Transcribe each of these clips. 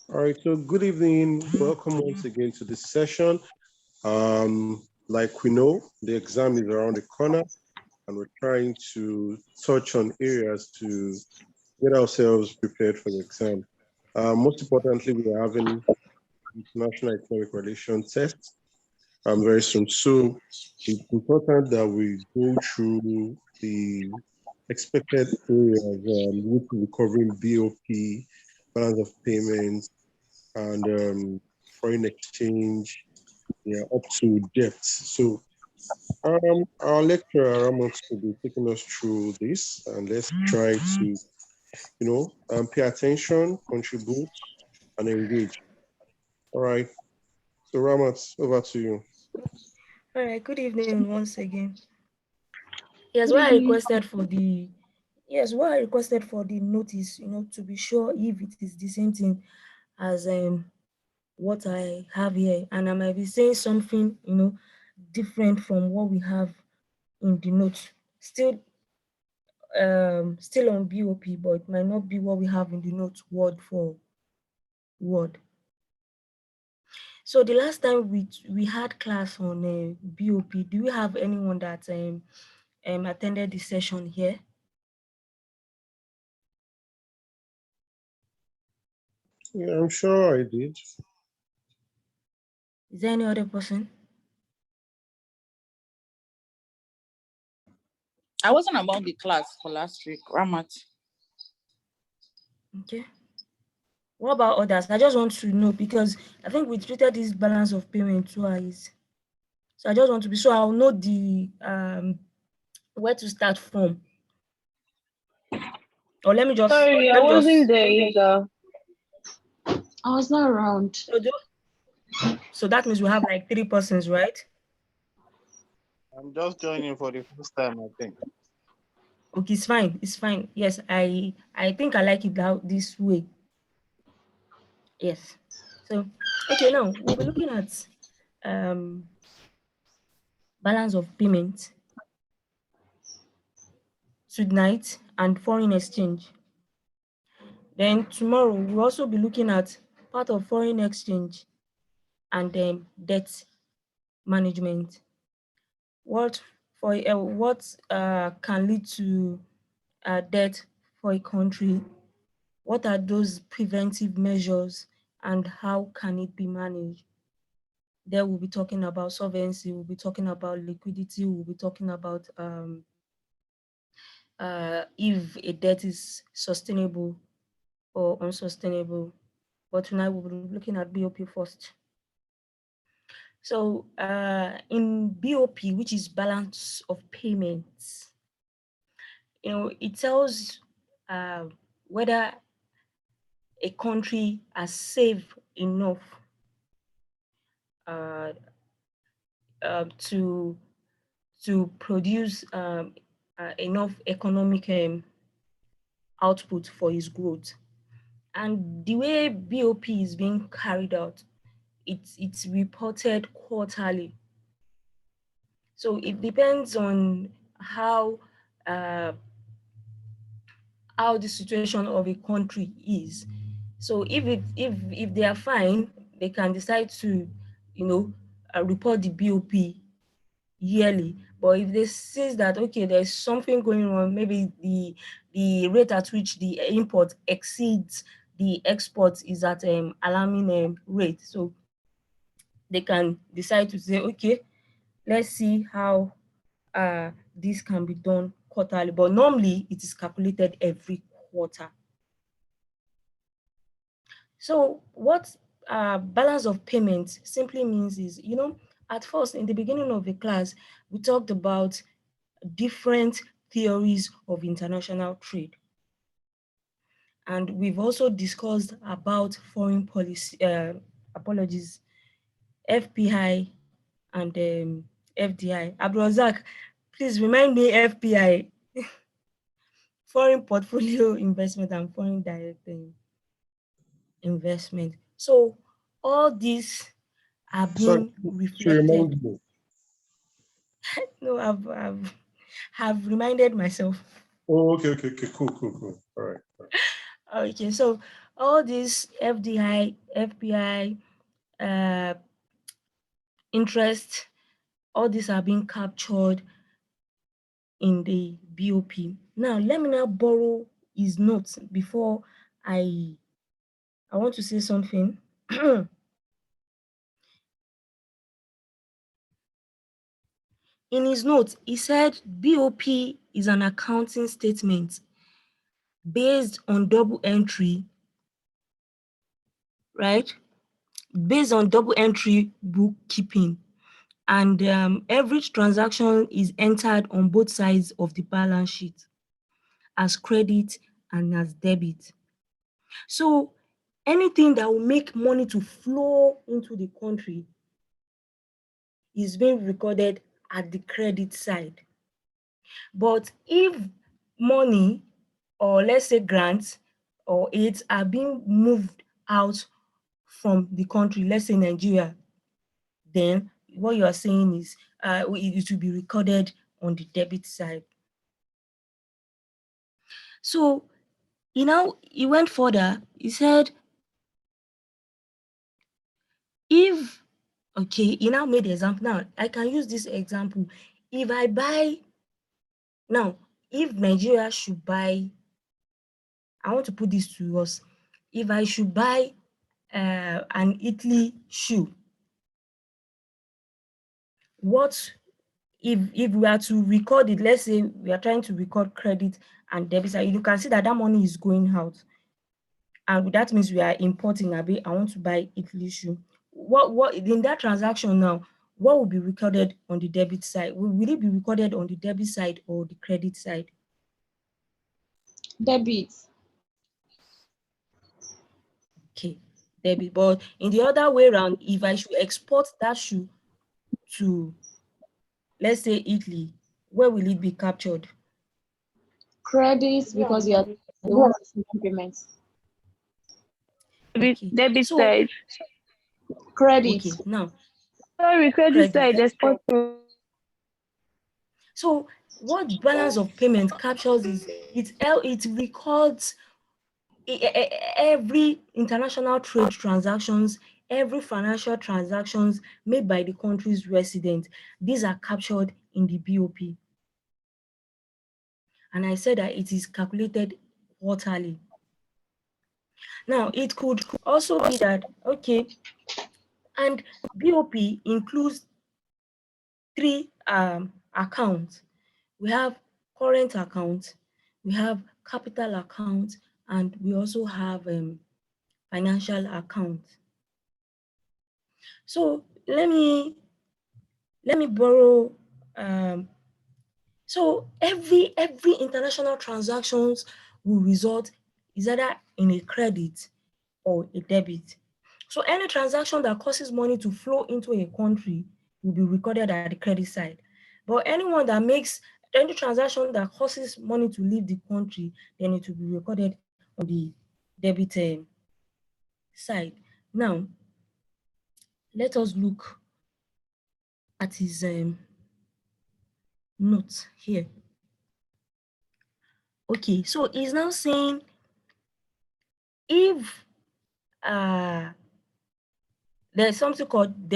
All right, so good evening. Welcome once again to this session. Like we know, the exam is around the corner, and we're trying to touch on areas to get ourselves prepared for the exam. Most importantly, we are having international economic relations test very soon. So it's important that we go through the expected areas, which will be covering BOP, balance of payments, and foreign exchange, yeah, up to debt. So our lecturer Rahmat will be taking us through this, and let's try to, pay attention, contribute, and engage. All right. So Rahmat, over to you. All right, good evening once again. Yes, Good what I evening. requested for the yes, what I requested for the notice, to be sure if it is the same thing as what I have here, and I might be saying something, different from what we have in the note. Still on BOP, but it might not be what we have in the note word for word. So the last time we had class on BOP, do we have anyone that attended the session here? Yeah, I'm sure I did. Is there any other person? I wasn't about the class for last week, Rahmat. Okay. What about others? I just want to know because I think we treated this balance of payment twice. So I just want to be sure I'll know the where to start from. Or Sorry, I let me wasn't just there either. I was not around. so that means we have like 3 persons, right? I'm just joining for the first time, I think. Okay, it's fine. It's fine. Yes, I think I like it this way. Yes. So okay, now we'll be looking at um balance of payment tonight and foreign exchange. Then tomorrow we'll also be looking at part of foreign exchange and debt management. What can lead to debt for a country? What are those preventive measures and how can it be managed? There we'll be talking about solvency, we'll be talking about liquidity, we'll be talking about if a debt is sustainable or unsustainable. But tonight we'll be looking at BOP first. So in BOP, which is balance of payments, it tells uh, whether a country has saved enough uh, to produce enough economic output for its growth. And the way BOP is being carried out, it's reported quarterly. So it depends on uh, how the situation of a country is. So if they are fine, they can decide to, report the BOP yearly. But if they see that okay, there's something going on, maybe the rate at which the import exceeds the export is at alarming rate, so they can decide to say okay, let's see how this can be done quarterly. But normally it is calculated every quarter. So what balance of payments simply means is, at first in the beginning of the class, we talked about different theories of international trade. And we've also discussed about foreign policy, FPI and FDI. Abdulrazak, please remind me FPI, foreign portfolio investment and foreign direct investment. So all these are Sorry, being to reflected. remind you. No, have reminded myself. Oh, okay, cool. All right. Okay, so all this FDI, FPI, interest, all these are being captured in the BOP. Now, let me now borrow his notes before I want to say something. In his notes, he said BOP is an accounting statement based on double entry, right? Based on double entry bookkeeping. And every transaction is entered on both sides of the balance sheet as credit and as debit. So anything that will make money to flow into the country is being recorded at the credit side. But if money, or let's say grants or aids, are being moved out from the country, let's say Nigeria, then what you are saying is it will be recorded on the debit side. So he went further. He said, if, okay, he now made the example. Now I can use this example. If I buy, now if Nigeria should buy, I want to put this to us. If I should buy an Italy shoe, what if we are to record it? Let's say we are trying to record credit and debit side. You can see that money is going out, and that means we are importing. I want to buy Italy shoe. What in that transaction now? What will be recorded on the debit side? Will it be recorded on the debit side or the credit side? Debit. Okay, debit. But in the other way around, if I should export that shoe to, let's say, Italy, where will it be captured? Credit, because you are the one receiving payments. Okay. Debit So, side. Credit. okay, now Sorry, credit side. Export. So what balance of payment captures is it records every international trade transactions, every financial transactions made by the country's resident. These are captured in the BOP. And I said that it is calculated quarterly. Now, it could also be that, okay, and BOP includes three accounts. We have current account, we have capital account, and we also have financial account. So let me borrow. So every international transactions will result is either in a credit or a debit. So any transaction that causes money to flow into a country will be recorded at the credit side. But any transaction that causes money to leave the country, then it will be recorded on the debit side. Now, let us look at his notes here. Okay, so he's now saying if there's something called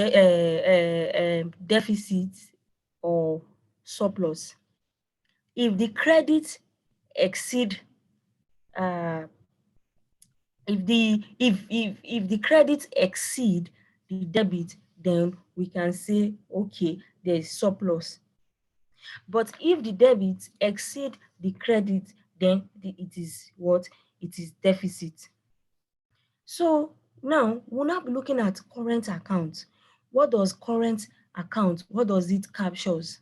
deficit or surplus. If the credit exceed if the credit exceed the debit, then we can say, okay, there's surplus. But if the debit exceed the credit, then it is what? It is deficit. So now we'll now be looking at current account. What does current account, what does it captures?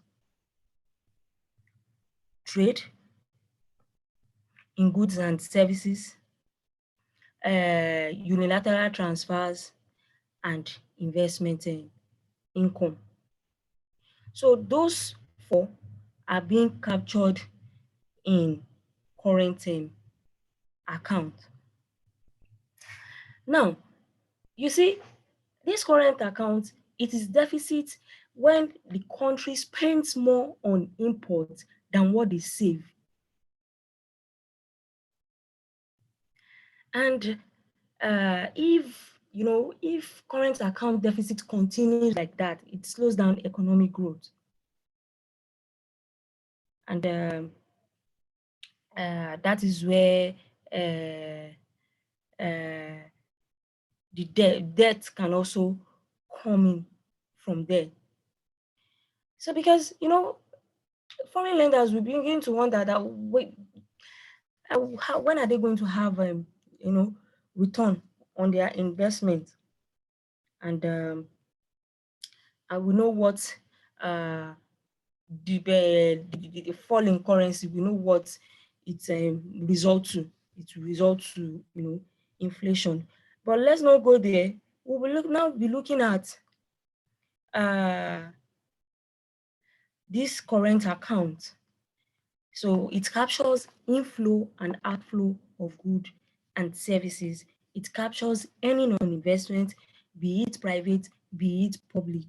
Trade in goods and services, unilateral transfers, and investment income. So those four are being captured in current account. Now, you see, this current account, it is deficit when the country spends more on imports than what they save. And if current account deficit continues like that, it slows down economic growth. And that is where the debt can also come in from there. So because, foreign lenders will begin to wonder that, wait, when are they going to have, return on their investment? And we know what the fall in currency, we know what it result to. It will result to, inflation. But let's not go there. We will be looking at this current account. So it captures inflow and outflow of goods and services. It captures earning on investment, be it private, be it public.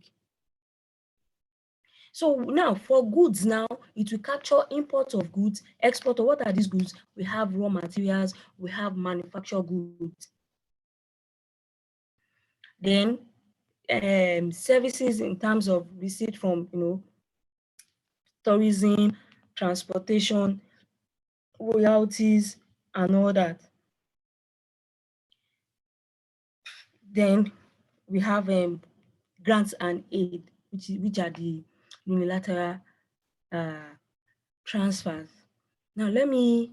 So now for goods now, it will capture import of goods, export of what are these goods? We have raw materials, we have manufactured goods. Then services in terms of receipt from, tourism, transportation, royalties, and all that. Then we have grants and aid, which are the unilateral transfers. Now let me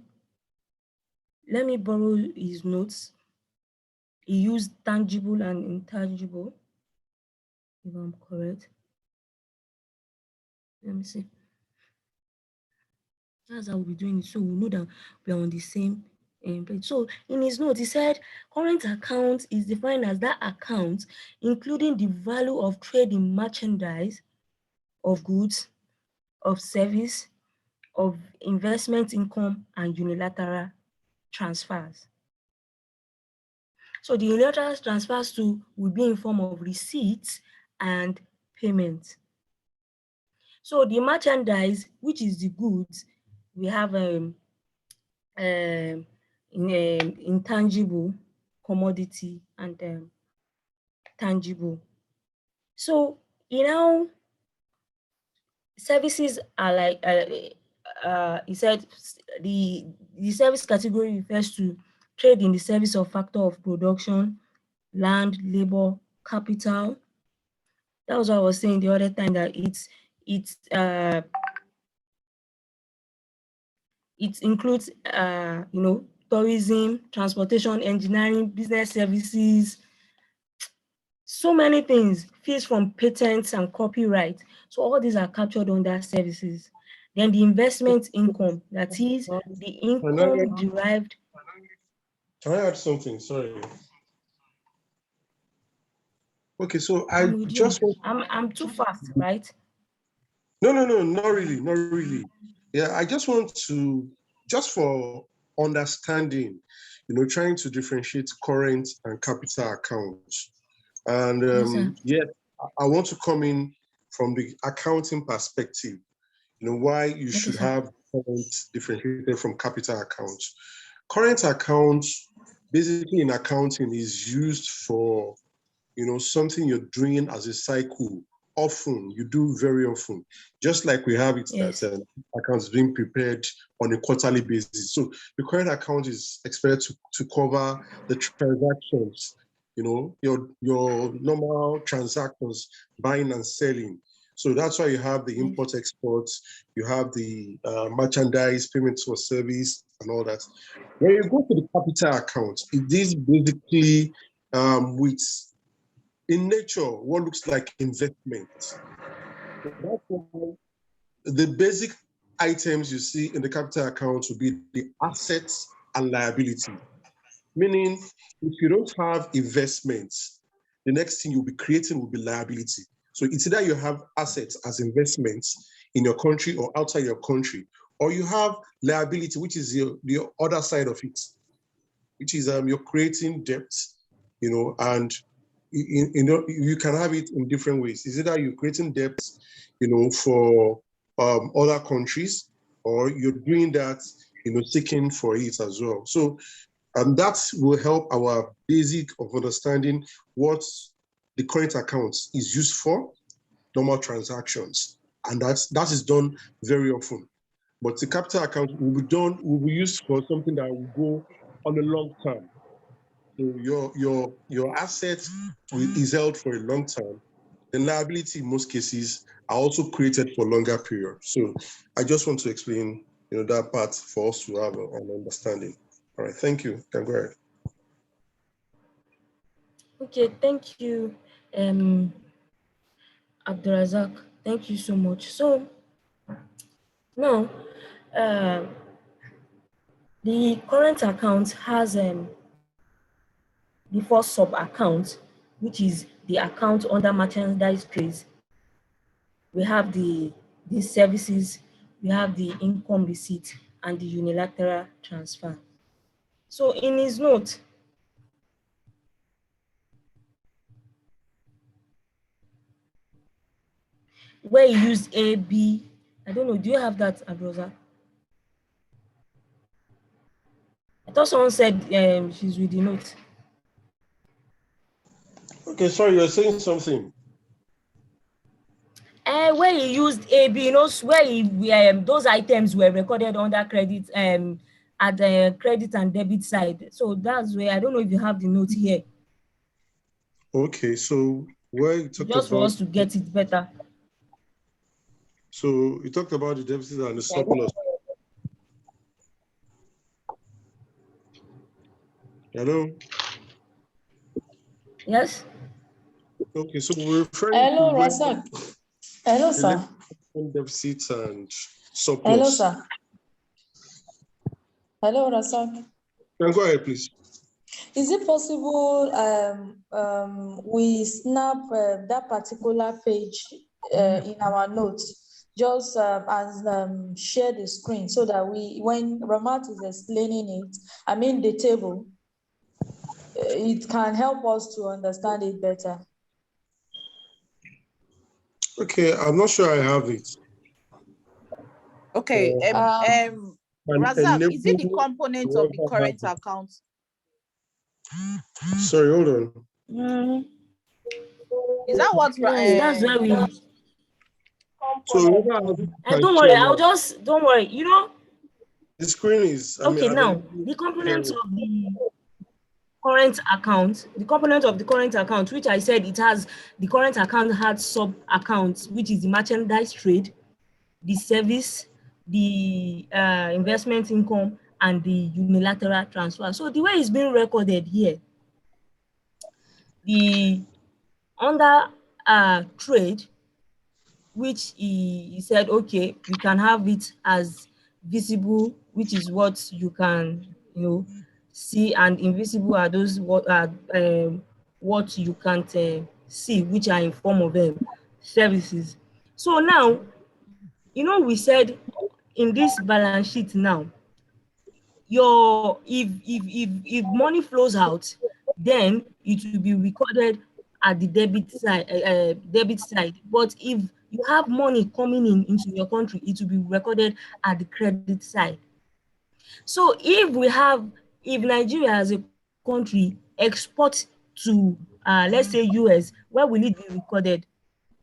borrow his notes. He used tangible and intangible, if I'm correct. Let me see. That's how we'll be doing it. So we know that we are on the same page. So in his note, he said, current account is defined as that account including the value of trade in merchandise, of goods, of service, of investment income, and unilateral transfers. So the unilateral transfers will be in form of receipts and payment. So the merchandise, which is the goods, we have intangible, commodity, and tangible. So services are like he said the service category refers to trade in the service of factor of production, land, labor, capital. That was what I was saying the other time, that it includes tourism, transportation, engineering, business services, so many things, fees from patents and copyright. So all these are captured under services. Then the investment income, that is the income derived. Can I add something? Sorry. Okay, so I I'm with just you. I'm too fast, right? No, not really, not really. Yeah, I just want to, just for understanding, trying to differentiate current and capital accounts. And Yes, I want to come in from the accounting perspective, why you okay, should sir. have current differentiated from capital accounts. Current accounts, basically in accounting, is used for, something you're doing as a cycle. Often, you do very often, just like we have it Yes. that accounts being prepared on a quarterly basis. So the current account is expected to cover the transactions, your normal transactions, buying and selling. So that's why you have the import exports, you have the merchandise, payments for service, and all that. When you go to the capital account, it is basically with, in nature, what looks like investment. So that's why the basic items you see in the capital account will be the assets and liability. Meaning, if you don't have investments, the next thing you'll be creating will be liability. So it's either you have assets as investments in your country or outside your country, or you have liability, which is the other side of it, which is you're creating debt, and you can have it in different ways. Is either you're creating debts, for other countries, or you're doing that, seeking for it as well. So And that will help our basic of understanding what the current account is used for, normal transactions. And that is done very often. But the capital account will be used for something that will go on a long term. So your assets is held for a long time. The liability in most cases are also created for longer periods. So I just want to explain, that part for us to have an understanding. All right, thank you. Can go ahead. Okay, thank you, Abdurazak. Thank you so much. So now, the current account has the first sub-account, which is the account under merchandise trade. We have the services, we have the income receipt, and the unilateral transfer. So in his note, where he used A, B, I don't know, do you have that, Abroza? I thought someone said she's with the note. Okay, sorry, you're saying something. Where he used A, B, where those items were recorded under credit at the credit and debit side. So that's where, I don't know if you have the note here. Okay, so where you talked just about, for us to get it better. So you talked about the deficit and the surplus. Hello? Yes? Okay, so we're referring Hello, to Razak. Hello, sir. Deficits and surplus. Hello, sir. Hello, Razak. Go ahead, please. Is it possible we snap that particular page in our notes, just and share the screen so that when Rahmat is explaining it, I mean the table, it can help us to understand it better. Okay, I'm not sure I have it. Okay, Razak, is it the component of the current account? Sorry, hold on. Is that what? That's where we. So don't worry, don't worry. The screen is. Okay, now the components of the current account, which I said it has, the current account had sub accounts, which is the merchandise trade, the service, the investment income, and the unilateral transfer. So the way it's being recorded here, the under trade, which he said, okay, we can have it as visible, which is what you can see, and invisible are those what you can't see, which are in form of services. So now, we said in this balance sheet now, if money flows out, then it will be recorded at the debit side. But if you have money coming into your country, it will be recorded at the credit side. So if Nigeria as a country exports to let's say US, where will it be recorded?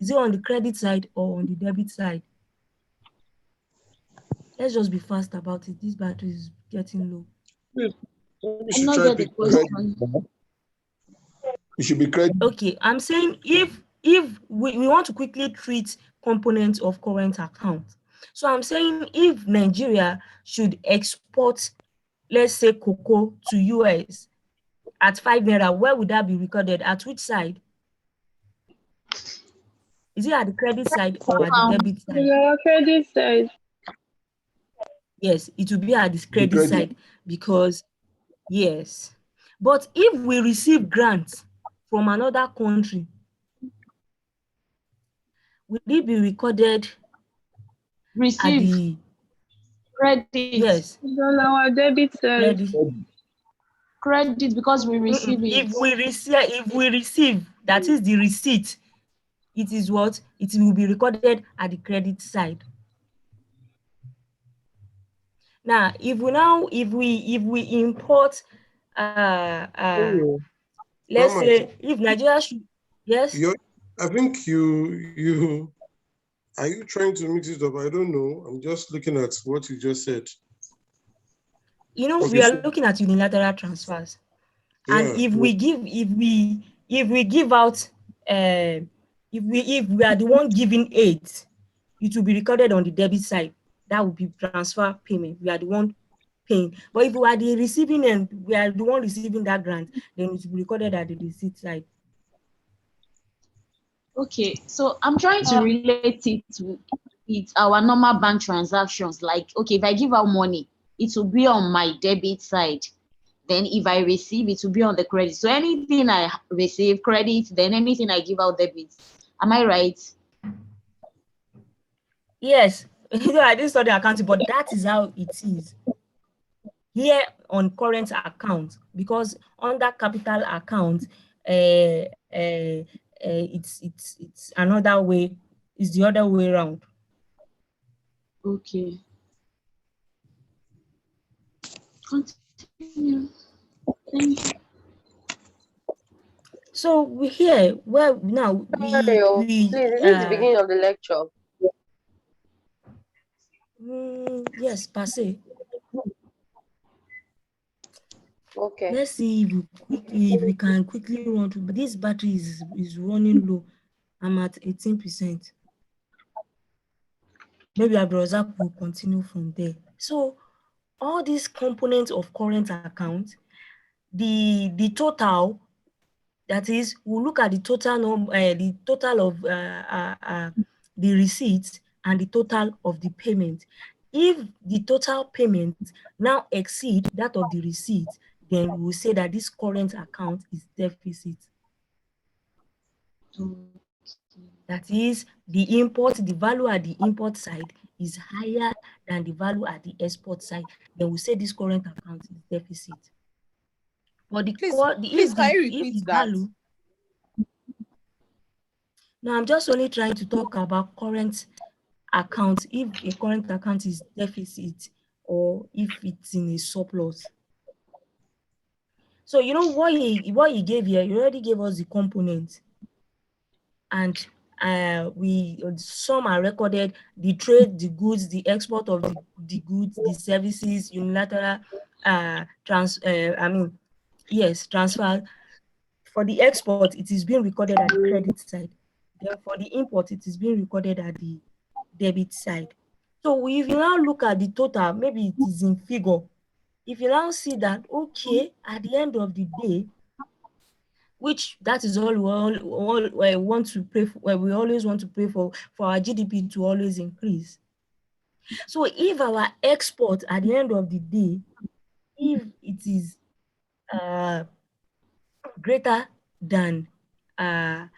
Is it on the credit side or on the debit side? Let's just be fast about it. This battery is getting low. I'm not get the question. It should be credit. Okay, I'm saying if we want to quickly treat components of current account. So I'm saying if Nigeria should export, let's say, cocoa to US at 5 naira, where would that be recorded? At which side? Is it at the credit side or at the debit side? The credit side. Yes, it will be at the credit side because, yes. But if we receive grants from another country, will it be recorded Receive. at the Credit. Yes. On our debit side. Credit because we receive it. If we receive, that is the receipt, it is what? It will be recorded at the credit side. Now, if we import let's Rahmat, say if Nigeria should, yes. I think you are you trying to mix it up? I don't know. I'm just looking at what you just said. You know, Okay, we are so looking at unilateral transfers, and yeah, if we give out, if we are the one giving aid, it will be recorded on the debit side. That will be transfer payment. We are the one paying. But if we are the receiving and we are the one receiving that grant, then it will be recorded at the receipt side. Okay, so I'm trying to relate it to our normal bank transactions. Like, okay, if I give out money, it will be on my debit side. Then if I receive, it will be on the credit. So anything I receive credit, then anything I give out debit. Am I right? Yes, I didn't study accounting, but that is how it is here on current account, because under capital account, it's another way. It's the other way around. Okay. Continue. Thank you. So we here where now Sorry, please, is this the beginning of the lecture? yes, per se. Okay. Let's see if we can quickly run through. But this battery is running low. I'm at 18%. Maybe Abdulrazak will continue from there. So all these components of current account, the total, that is, we'll look at the total number, the total of the receipts and the total of the payment. If the total payment now exceed that of the receipt, then we will say that this current account is deficit. That is, the value at the import side is higher than the value at the export side. Then we say this current account is deficit. But Please, can you repeat that? Value, now I'm just only trying to talk about current account, if a current account is deficit or if it's in a surplus. So you know what he gave here, he already gave us the components, and some are recorded: the trade, the goods, the export of the goods, the services, unilateral transfer. For the export, it is being recorded at the credit side. Then for the import, it is being recorded at the debit side. So if you now look at the total, maybe it is in figure. If you now see that, okay, at the end of the day, which that is all we want to pray for, we always want to pray for our GDP to always increase. So if our export at the end of the day, if it is greater than the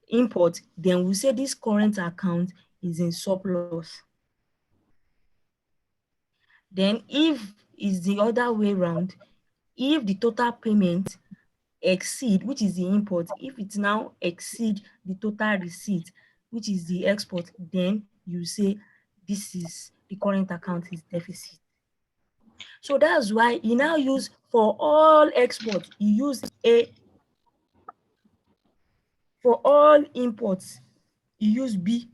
import, then we say this current account is in surplus. Then if it's the other way around, if the total payment exceed, which is the import, if it now exceed the total receipt, which is the export, then you say the current account is deficit. So that's why he now use, for all exports, he use A. For all imports, he use B.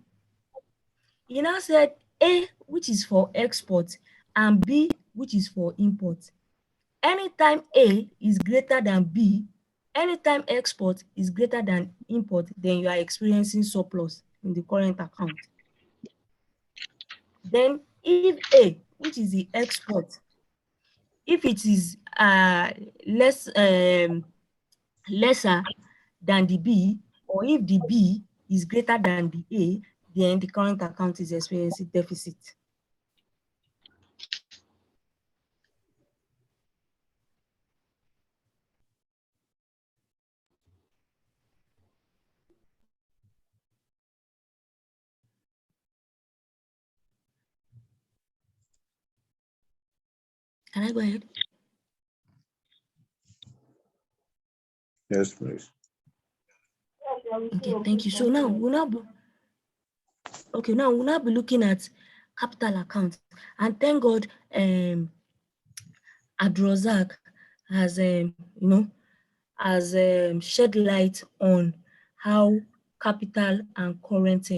He now said A, which is for export, and B, which is for import. Anytime A is greater than B, anytime export is greater than import, then you are experiencing surplus in the current account. Then if A, which is the export, if it is lesser than the B, or if the B is greater than the A, then the current account is experiencing deficit. Can I go ahead? yes, please. Okay, thank you. So now we'll now be looking at capital account, and thank God Abdulrazak has, shed light on how capital and current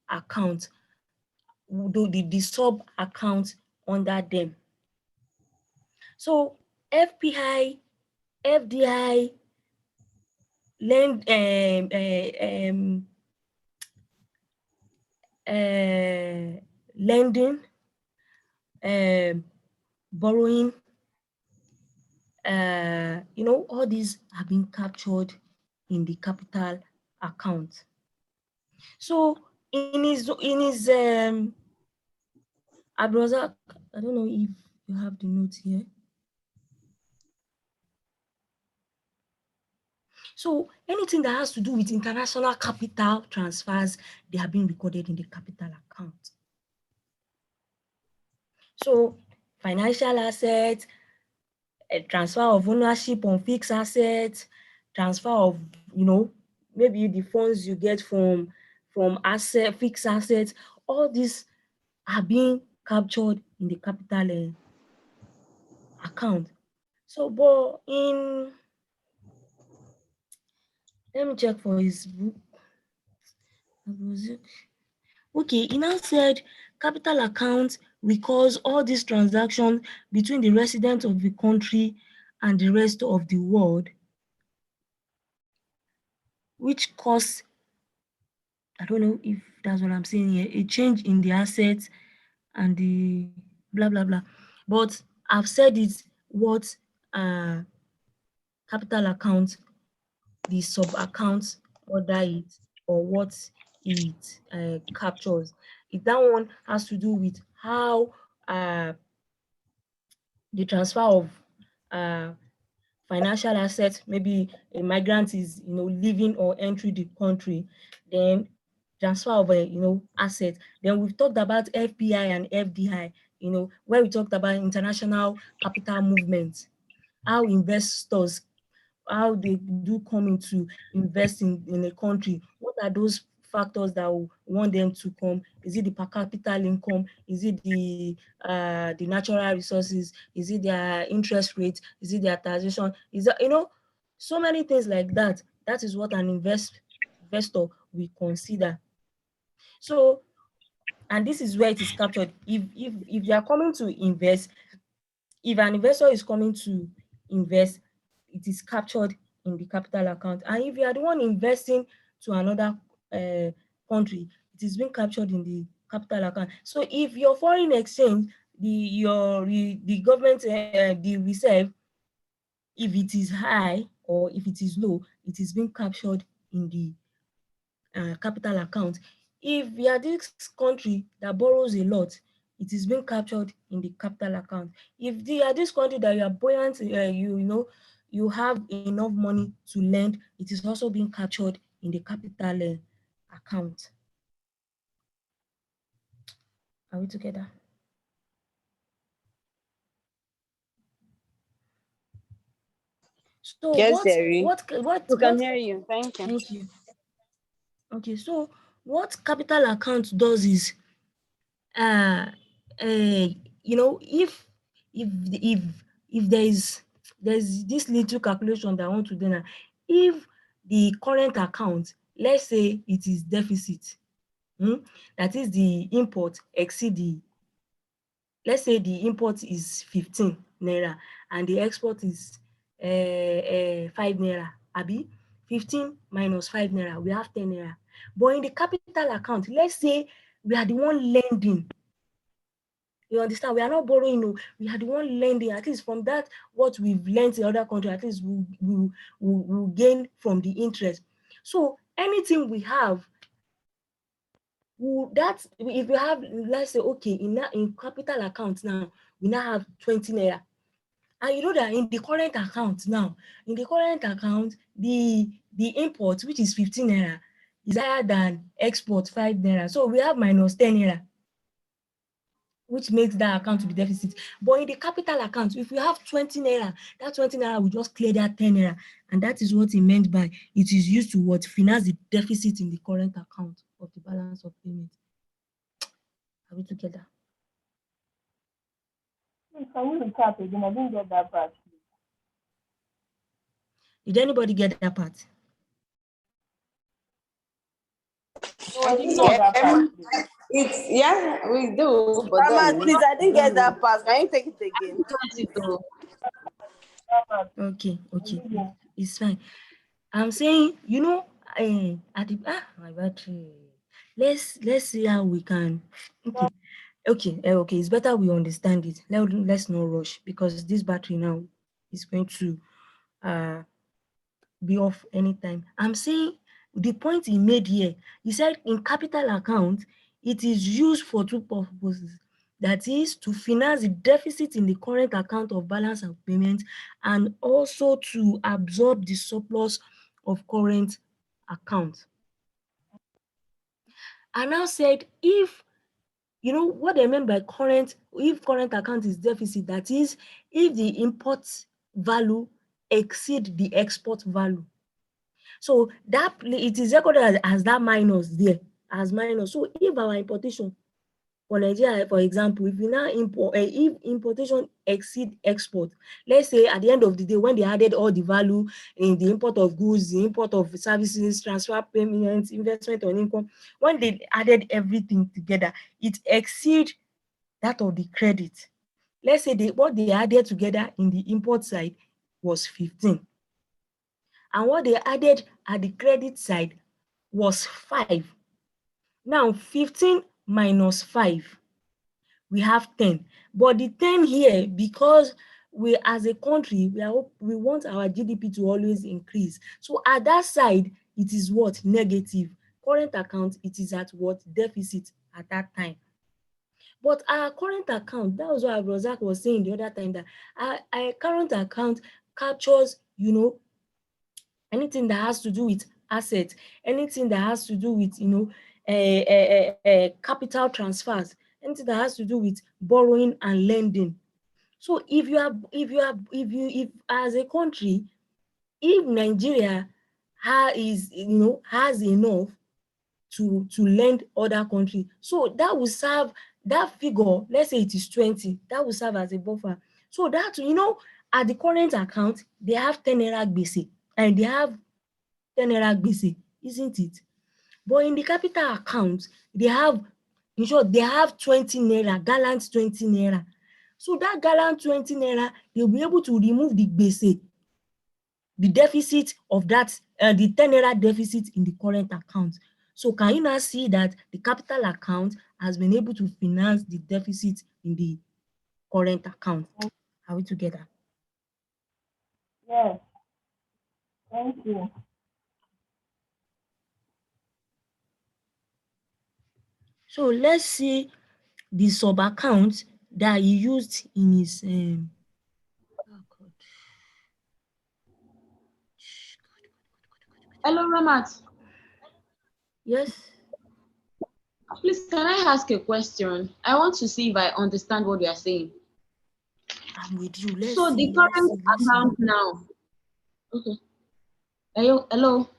account, the sub account under them. So FPI, FDI, lending, borrowing, all these have been captured in the capital account. So in his Abdulrazak, I don't know if you have the notes here. So anything that has to do with international capital transfers, they have been recorded in the capital account. So financial assets, transfer of ownership on fixed assets, transfer of, maybe the funds you get from fixed assets, all these are being captured in the capital account. So, but let me check for his book. Okay, he now said capital account records all these transactions between the residents of the country and the rest of the world, which cause, I don't know if that's what I'm saying here, a change in the assets and the blah, blah, blah. But I've said it, what capital account, the sub-accounts under it, or what it captures. That one has to do with how the transfer of financial assets, maybe a migrant is, living or entering the country, then transfer of assets. Then we've talked about FPI and FDI, where we talked about international capital movements, how investors, how they do come into invest in a country. What are those factors that will want them to come? Is it the per capita income? Is it the natural resources? Is it their interest rate? Is it their taxation? Is that, so many things like that. That is what an investor will consider. So, and this is where it is captured. If they are coming to invest, if an investor is coming to invest, it is captured in the capital account. And if you are the one investing to another country, it is being captured in the capital account. So if your foreign exchange, the government, the reserve, if it is high or if it is low, it is being captured in the capital account. If you are this country that borrows a lot, it is being captured in the capital account. If you are this country that you are buoyant, you have enough money to lend, it is also being captured in the capital account. Are we together? So Yes, what Jerry. We can what hear you. Thank you. Thank you. Okay, so what capital account does is if there's this little calculation that I want to do now. If the current account, let's say it is deficit, that is the import exceed the, let's say the import is 15 naira and the export is 5 naira, abi 15 minus 5 naira, we have 10 naira. But in the capital account, let's say we are the one lending. You understand? We are not borrowing, no. We are the one lending. At least from that, what we've lent in other country, at least we'll gain from the interest. So anything we have, if we have, let's say, okay, in capital account now, we now have 20 naira. And you know that in the current account now, the import, which is 15 naira, is higher than export 5 naira. So we have minus 10 naira, which makes that account to be deficit. But in the capital account, if we have 20 naira, that 20 naira will just clear that 10 naira. And that is what he meant by it is used to what? Finance the deficit in the current account of the balance of payment. Are we together? Can you recap again? I didn't get that part. Did anybody get that part? I didn't get that part. Yeah, we do, but Rahmat, please, I didn't get that part. Can you take it again? Okay, it's fine. I'm saying, you know, my battery. Let's see how we can. Okay. It's better we understand it. Let's not rush, because this battery now is going to be off anytime. I'm saying the point he made here. He said in capital account, it is used for two purposes. That is to finance the deficit in the current account of balance of payment, and also to absorb the surplus of current account. I now said, if you know what they meant by current account is deficit, that is if the import value exceed the export value. So that it is recorded as that minus there, as minus. So if our importation for Nigeria, for example, if we now import, if importation exceed export, let's say at the end of the day, when they added all the value in the import of goods, the import of services, transfer payments, investment on income, when they added everything together, it exceed that of the credit. Let's say what they added together in the import side was 15. And what they added at the credit side was 5. Now 15 minus 5, we have 10. But the 10 here, because we as a country, we want our GDP to always increase. So at that side, it is what? Negative. Current account, it is at what? Deficit at that time. But our current account, that was what Razak was saying the other time, that our current account captures, you know, anything that has to do with assets, anything that has to do with, you know, capital transfers, anything that has to do with borrowing and lending. So if as a country, if Nigeria has enough to lend other countries, so that will serve that figure. Let's say it is 20, that will serve as a buffer. So that, you know, at the current account, they have 10 naira gbese, and they have 10 naira gbese, isn't it? But in the capital account, they have, in short, they have 20 naira, gallant 20 naira. So that gallant 20 naira, they'll be able to remove the gbese, the deficit of that, the 10 naira deficit in the current account. So can you now see that the capital account has been able to finance the deficit in the current account? Are we together? Yes. Thank you. So let's see the sub account that he used in his Hello, Rahmat. Yes. Please, can I ask a question? I want to see if I understand what you are saying. I'm with you. Let's so see, the current account now. Okay. Hello.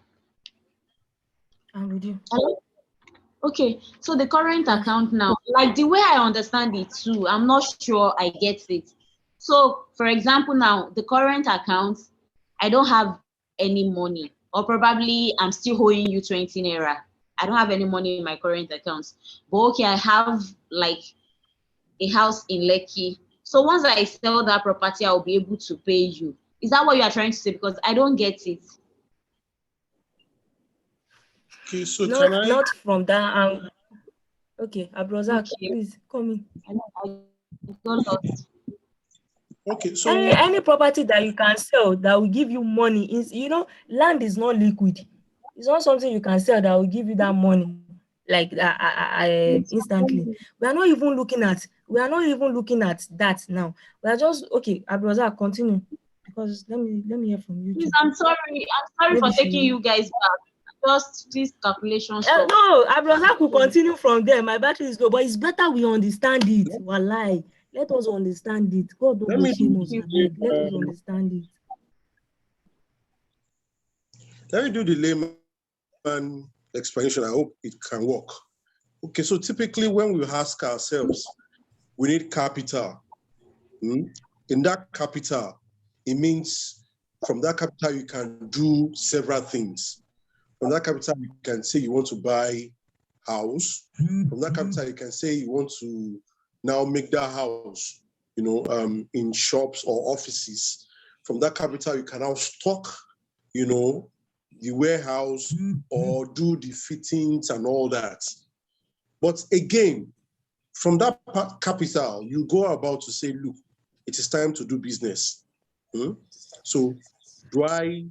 I'm with you. Hello. Okay. So the current account now, like the way I understand it too, I'm not sure I get it. So, for example, now the current account, I don't have any money, or probably I'm still owing you 20 naira. I don't have any money in my current accounts. But okay, I have like a house in Lekki. So once I sell that property, I'll be able to pay you. Is that what you are trying to say? Because I don't get it. Okay, so not from that. Okay, Abrazak, please come in. I got lost. Okay, so any property that you can sell that will give you money is, you know, land is not liquid. It's not something you can sell that will give you that money like instantly. We are not even looking at that now. We are just okay. Abrazak, continue, because let me hear from you. Please, I'm sorry for taking you guys back. Just this calculation stuff. No, Abrazak will continue from there. My battery is low, but it's better we understand it. Wallahi. Let us understand it. God don't go shame us. Let us understand it. Let me do the layman explanation. I hope it can work. Okay, so typically when we ask ourselves, we need capital. In that capital, it means from that capital you can do several things. From that capital, you can say you want to buy house. From that capital, you can say you want to now make that house, in shops or offices. From that capital, you can now stock, the warehouse or do the fittings and all that. But again, from that capital, you go about to say, look, it is time to do business. So do I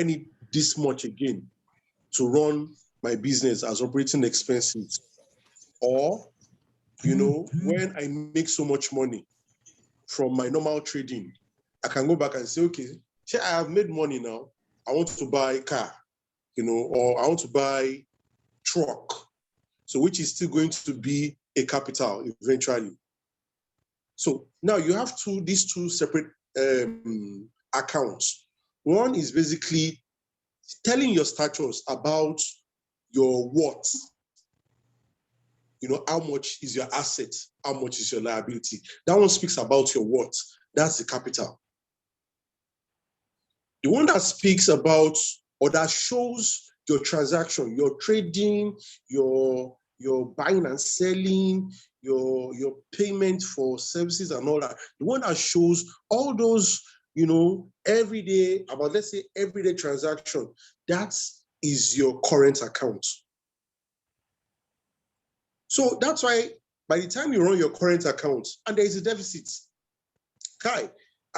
need this much again to run my business as operating expenses? Or, when I make so much money from my normal trading, I can go back and say, okay, I have made money now. I want to buy a car, or I want to buy truck. So which is still going to be a capital eventually. So now you have these two separate accounts. One is basically telling your status about your what. How much is your asset? How much is your liability? That one speaks about your what. That's the capital. The one that speaks about or that shows your transaction, your trading, your buying and selling, your payment for services and all that. The one that shows all those, everyday, about let's say everyday transaction, that is your current account. So that's why by the time you run your current account and there is a deficit, I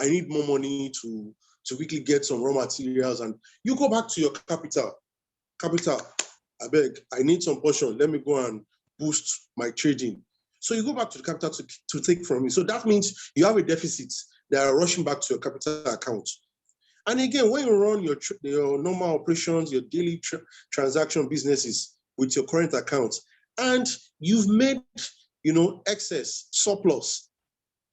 need more money to quickly get some raw materials, and you go back to your capital, I beg, I need some portion, let me go and boost my trading. So you go back to the capital to take from it. So that means you have a deficit that are rushing back to your capital account. And again, when you run your normal operations, your daily transaction businesses with your current account, and you've made, excess, surplus,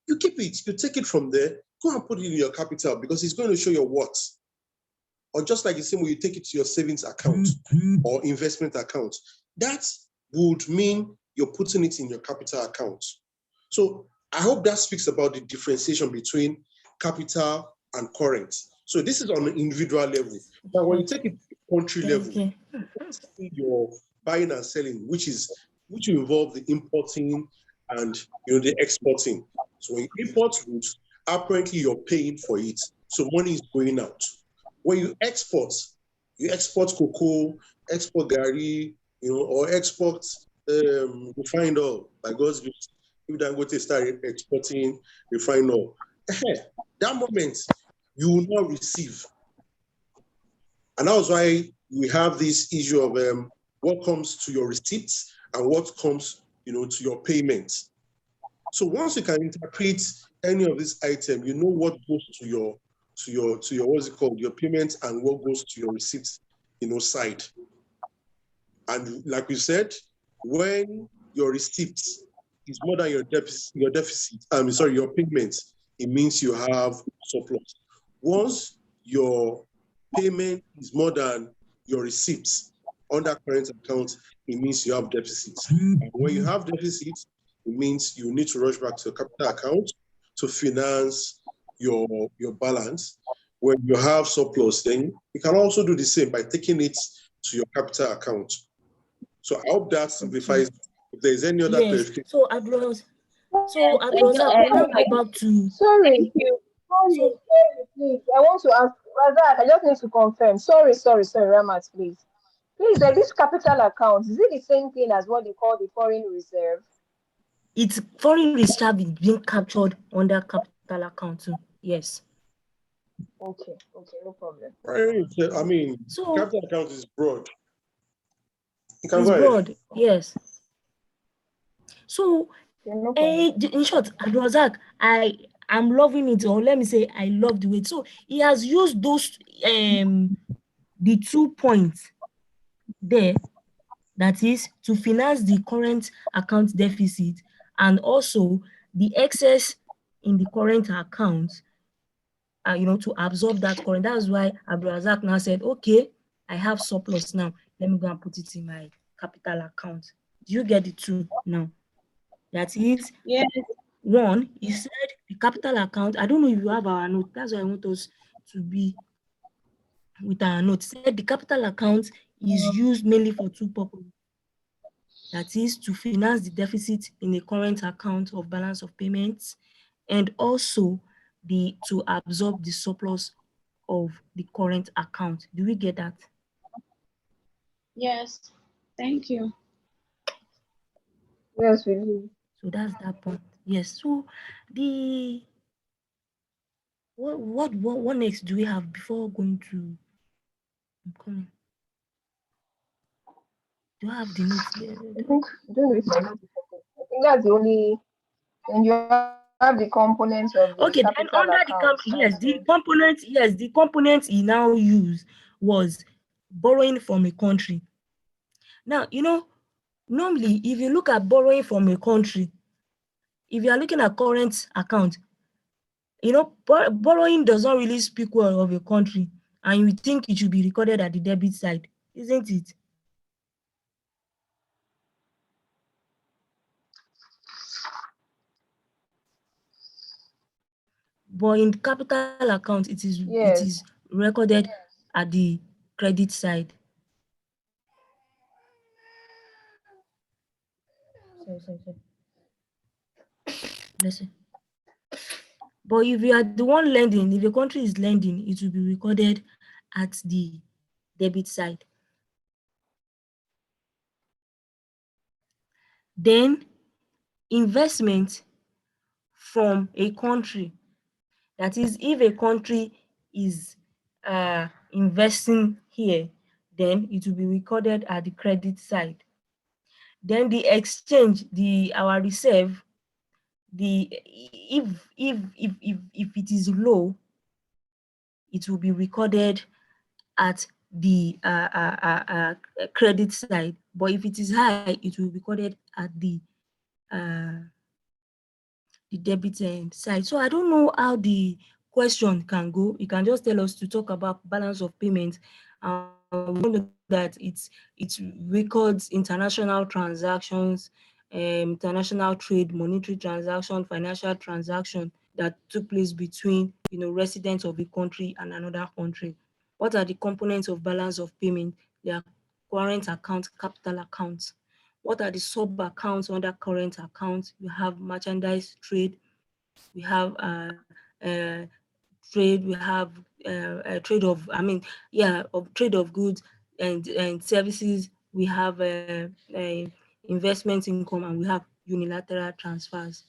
you keep it, you take it from there, go and put it in your capital because it's going to show your what. Or just like the same way you take it to your savings account or investment account, that would mean you're putting it in your capital account. So I hope that speaks about the differentiation between capital and current. So this is on an individual level. But when you take it to country level, your buying and selling, which will involve the importing and the exporting. So when you import goods, apparently you're paying for it. So money is going out. When you export cocoa, export gari, or export refined oil. By God's grace, if they go to start exporting refined oil, that moment you will not receive. And that's why we have this issue of what comes to your receipts and what comes, to your payments. So once you can interpret any of these items, you know what goes to your what's it called, your payments, and what goes to your receipts, side. And like we said, when your receipts is more than your deficit, your payments, it means you have surplus. Once your payment is more than your receipts on that current account, it means you have deficits. And when you have deficits, it means you need to rush back to your capital account to finance your balance. When you have surplus, then you can also do the same by taking it to your capital account. So I hope that simplifies. If there's any other clarification. So Abdulrazak, we now go back to. Sorry, please. I want to ask Razak, I just need to confirm. Sorry, Rahmat, please. Please, this capital account, is it the same thing as what they call the foreign reserve? It's foreign reserve is being captured under capital account too. Yes. Okay, no problem. I mean, so, capital account is broad. It's broad, yes. So, in short, Abdulrazak, I'm loving it, or let me say, I love the way. So he has used those the 2 points there, that is to finance the current account deficit and also the excess in the current account, to absorb that current. That's why Abdulrazak now said, okay, I have surplus now. Let me go and put it in my capital account. Do you get it too now? That is, yes. One, he said the capital account. I don't know if you have our note. That's why I want us to be with our note. Said the capital account is used mainly for two purposes. That is to finance the deficit in the current account of balance of payments, and also to absorb the surplus of the current account. Do we get that? Yes. Thank you. Yes, we do. So that's that point. Yes. So the what next do we have before going to? I'm coming. Do I have the notes there? I think I think that's the only. And you have the components of the Okay, then capital under the accounts yes, also. the component he now used was borrowing from a country. Now, normally if you look at borrowing from a country, if you are looking at current account, borrowing does not really speak well of a country, and you think it should be recorded at the debit side, isn't it? But in capital account, it is Yes. recorded at the credit side. Sorry. Listen. But if you are the one lending, if a country is lending, it will be recorded at the debit side. Then investment from a country, that is, if a country is investing here, then it will be recorded at the credit side. Then the exchange, our reserve, if it is low, it will be recorded at the credit side. But if it is high, it will be recorded at the debit side. So I don't know how the question can go. You can just tell us to talk about balance of payment. We know that it records international transactions, international trade, monetary transaction, financial transaction that took place between residents of a country and another country. What are the components of balance of payment? They are current account, capital accounts. What are the sub accounts under current accounts? We have merchandise trade, we have trade, we have trade of, trade of goods and services. We have investment income, and we have unilateral transfers.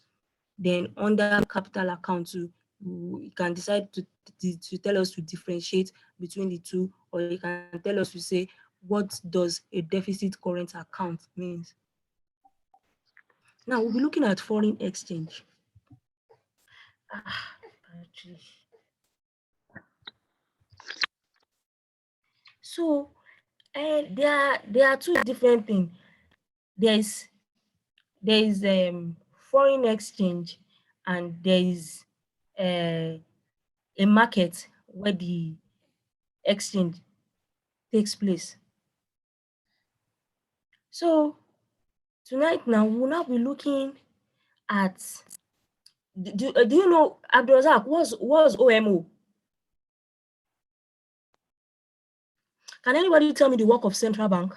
Then under capital account, you can decide to tell us to differentiate between the two, or you can tell us to say, what does a deficit current account means? Now we'll be looking at foreign exchange. So there are two different things. There is foreign exchange, and there is a market where the exchange takes place. So tonight now we'll now be looking at, do you know, Abdulrazak, what's OMO? Can anybody tell me the work of central bank?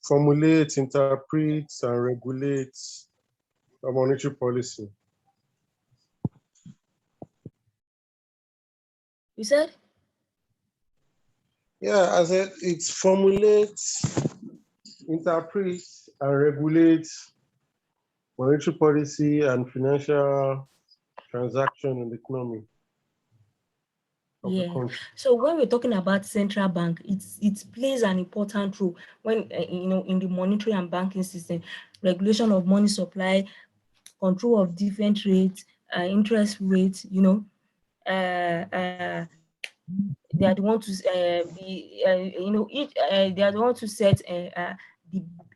Formulate, interpret, and regulate a monetary policy. You said? Yeah, I said it's formulate, interpret, and regulate monetary policy and financial transaction in the economy. Yeah. So when we're talking about central bank, it plays an important role when in the monetary and banking system, regulation of money supply, control of different rates, interest rates. They are the one to they are the one to set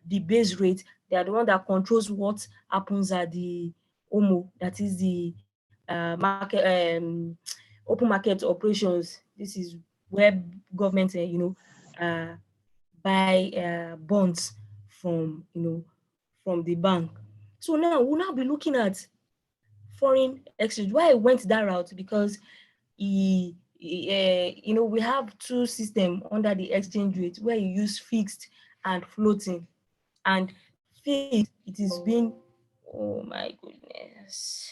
the base rate. They are the one that controls what happens at the OMO, that is the market, open market operations. This is where government buy bonds from from the bank. So now we'll now be looking at foreign exchange. Why I went that route, because we have two systems under the exchange rate where you use fixed and floating. And fixed, it is been, oh my goodness.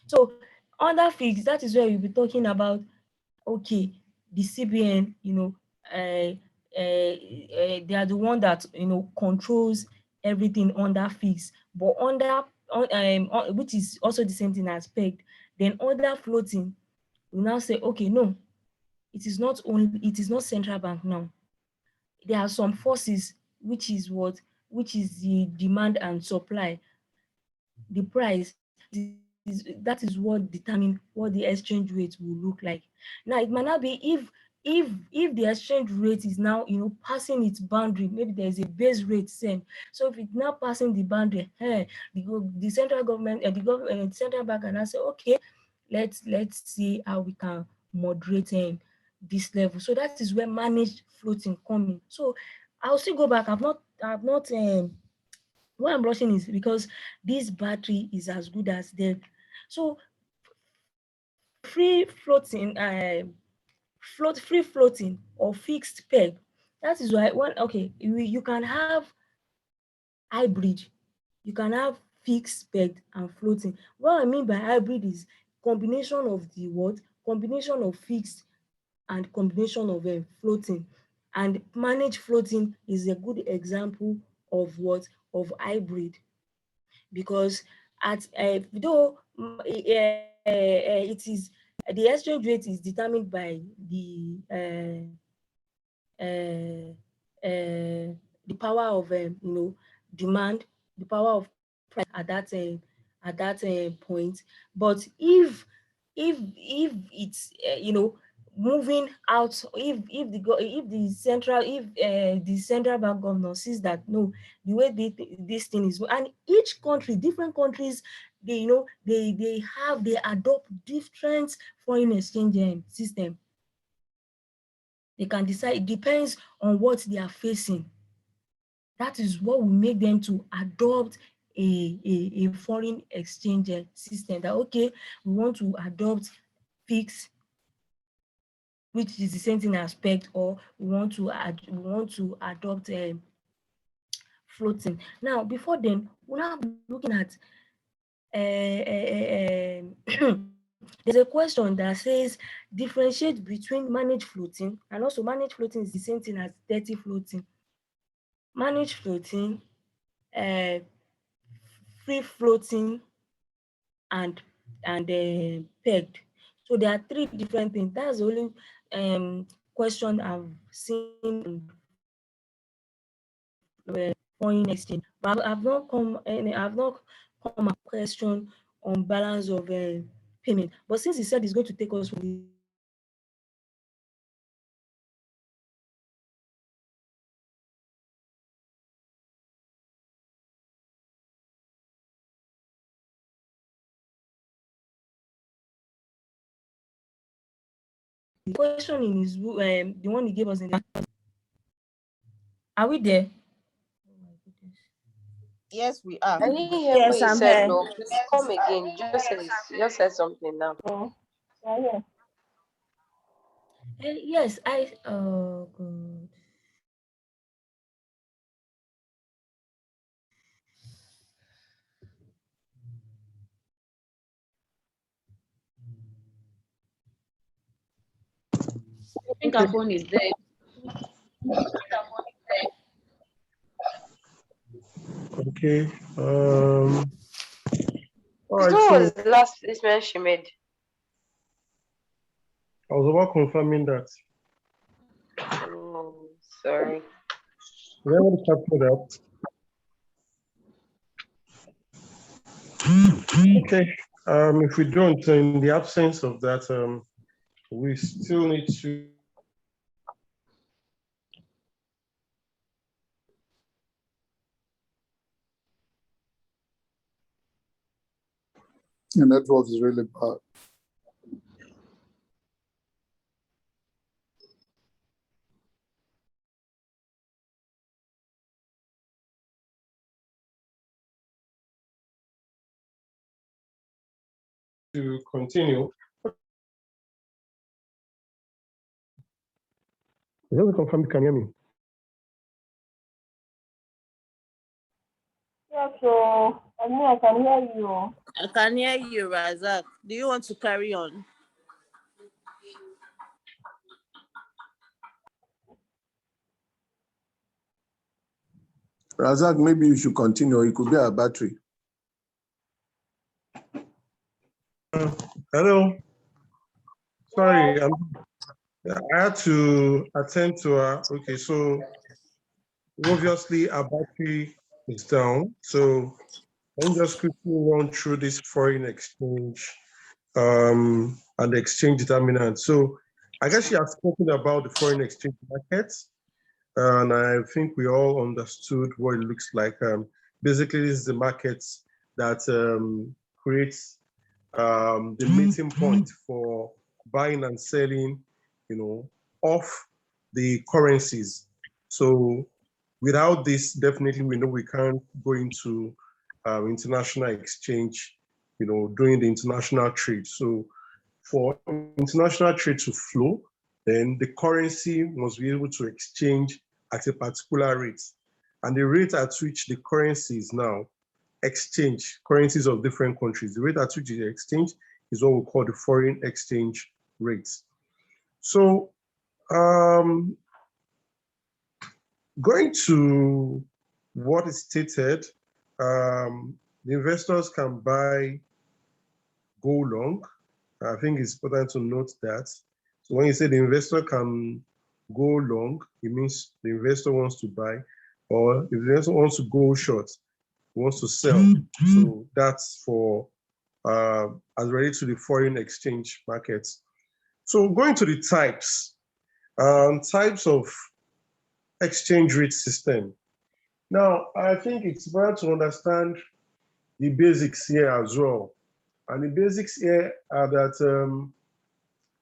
So under fixed, that is where we'll be talking about, okay, the CBN, they are the one that controls everything under fixed, but which is also the same thing as pegged. Then under floating, we now say, okay, no, it is not central bank now. There are some forces, which is the demand and supply, the price. That is what determine what the exchange rate will look like. Now it might not be, if the exchange rate is now passing its boundary, maybe there is a base rate same. So if it's now passing the boundary, the central government and the central bank can now say, okay, let's see how we can moderate this level. So that is where managed floating coming. So I'll still go back. I've not why I'm rushing is because this battery is as good as dead. So free floating, free floating or fixed peg. That is why you can have hybrid, you can have fixed peg and floating. What I mean by hybrid is combination of the what? Combination of fixed and combination of floating. And managed floating is a good example of what? Of hybrid. Because though it is, the exchange rate is determined by the power of demand, the power of price at that point. But if it's moving out, if the central bank governor sees that no, the way this thing is, and each country, different countries, they they adopt different foreign exchange system. They can decide, it depends on what they are facing. That is what will make them to adopt a foreign exchange system. That okay, we want to adopt fixed, which is the same thing as pegged, or we want to adopt floating. Now, before then, we'll now be looking at there's a question that says differentiate between managed floating, and also managed floating is the same thing as dirty floating. Managed floating, free floating, and pegged. So there are three different things. That's the only question I've seen foreign exchange. But I've not come a question on balance of payment. But since he said he's going to take us from the question in his the one he gave us in the, are we there? Yes, we are. I didn't hear Yes, what you I'm said, here. no. Please come again. Just say something now. Yeah. Yes, oh god. I think our phone is dead. Okay. All What right. was So the last statement she made? I was about confirming that. Oh, sorry. Where would you capture that? Okay. If we don't, in the absence of that, we still need to. The network is really bad. to continue. Just confirm you can hear me. Yeah, so I can hear you. I can hear you, Razak. Do you want to carry on? Razak, maybe you should continue. It could be a battery. Hello. Sorry, I had to attend to her. Okay, so obviously our battery is down. So let me just quickly run through this foreign exchange and the exchange determinant. So I guess you have spoken about the foreign exchange markets, and I think we all understood what it looks like. Basically, this is the markets that creates the meeting point for buying and selling, off the currencies. So without this, definitely we know we can't go into international exchange, doing the international trade. So for international trade to flow, then the currency must be able to exchange at a particular rate. And the rate at which the currencies now exchange, currencies of different countries, the rate at which they exchange is what we call the foreign exchange rates. So going to what is stated, the investors can buy, go long. I think it's important to note that. So when you say the investor can go long, it means the investor wants to buy, or if the investor wants to go short, wants to sell. So that's for as related to the foreign exchange markets. So going to the types of exchange rate system. Now, I think it's important to understand the basics here as well. And the basics here are that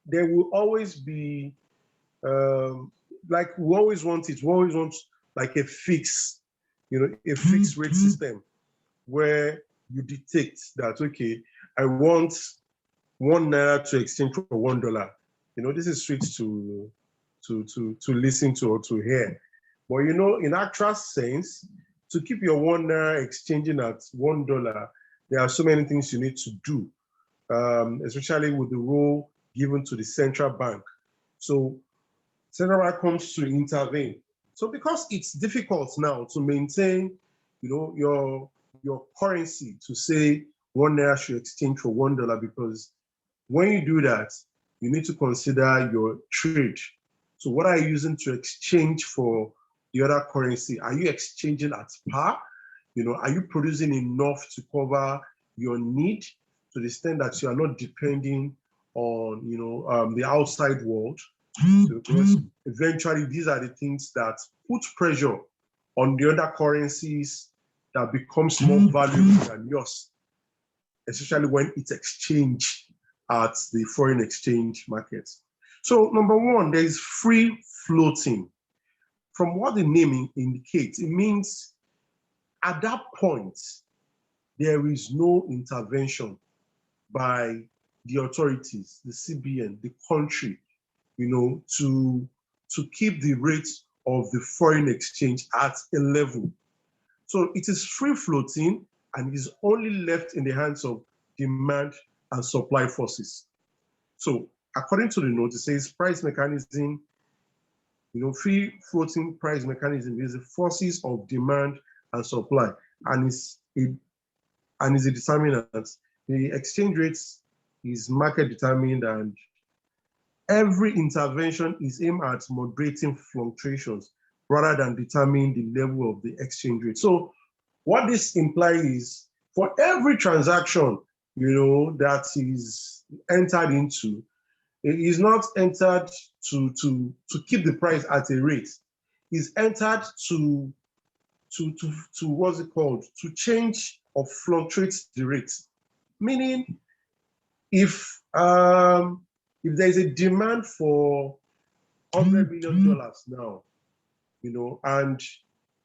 there will always be, like we always want like a fixed, a fixed rate system where you dictate that, okay, I want $1 to exchange for $1. This is sweet to listen to or to hear. But in actual sense, to keep your $1 exchanging at $1, there are so many things you need to do, especially with the role given to the central bank. So central bank comes to intervene. So because it's difficult now to maintain, your currency to say $1 should exchange for $1, because when you do that, you need to consider your trade. So what are you using to exchange for the other currency? Are you exchanging at par? Are you producing enough to cover your need to the extent that you are not depending on, the outside world? So because eventually these are the things that put pressure on the other currencies that becomes more valuable than yours, especially when it's exchanged at the foreign exchange market. So number one, there is free floating. From what the name indicates, it means at that point, there is no intervention by the authorities, the CBN, the country, to keep the rate of the foreign exchange at a level. So it is free floating and is only left in the hands of demand and supply forces. So according to the note, it says price mechanism, free floating price mechanism is the forces of demand and supply, and is a determinant. The exchange rates is market determined, and every intervention is aimed at moderating fluctuations rather than determining the level of the exchange rate. So what this implies is for every transaction, that is entered into, it is not entered to keep the price at a rate. It's entered to what's it called? To change or fluctuate the rate. Meaning, if there is a demand for $100 billion now, and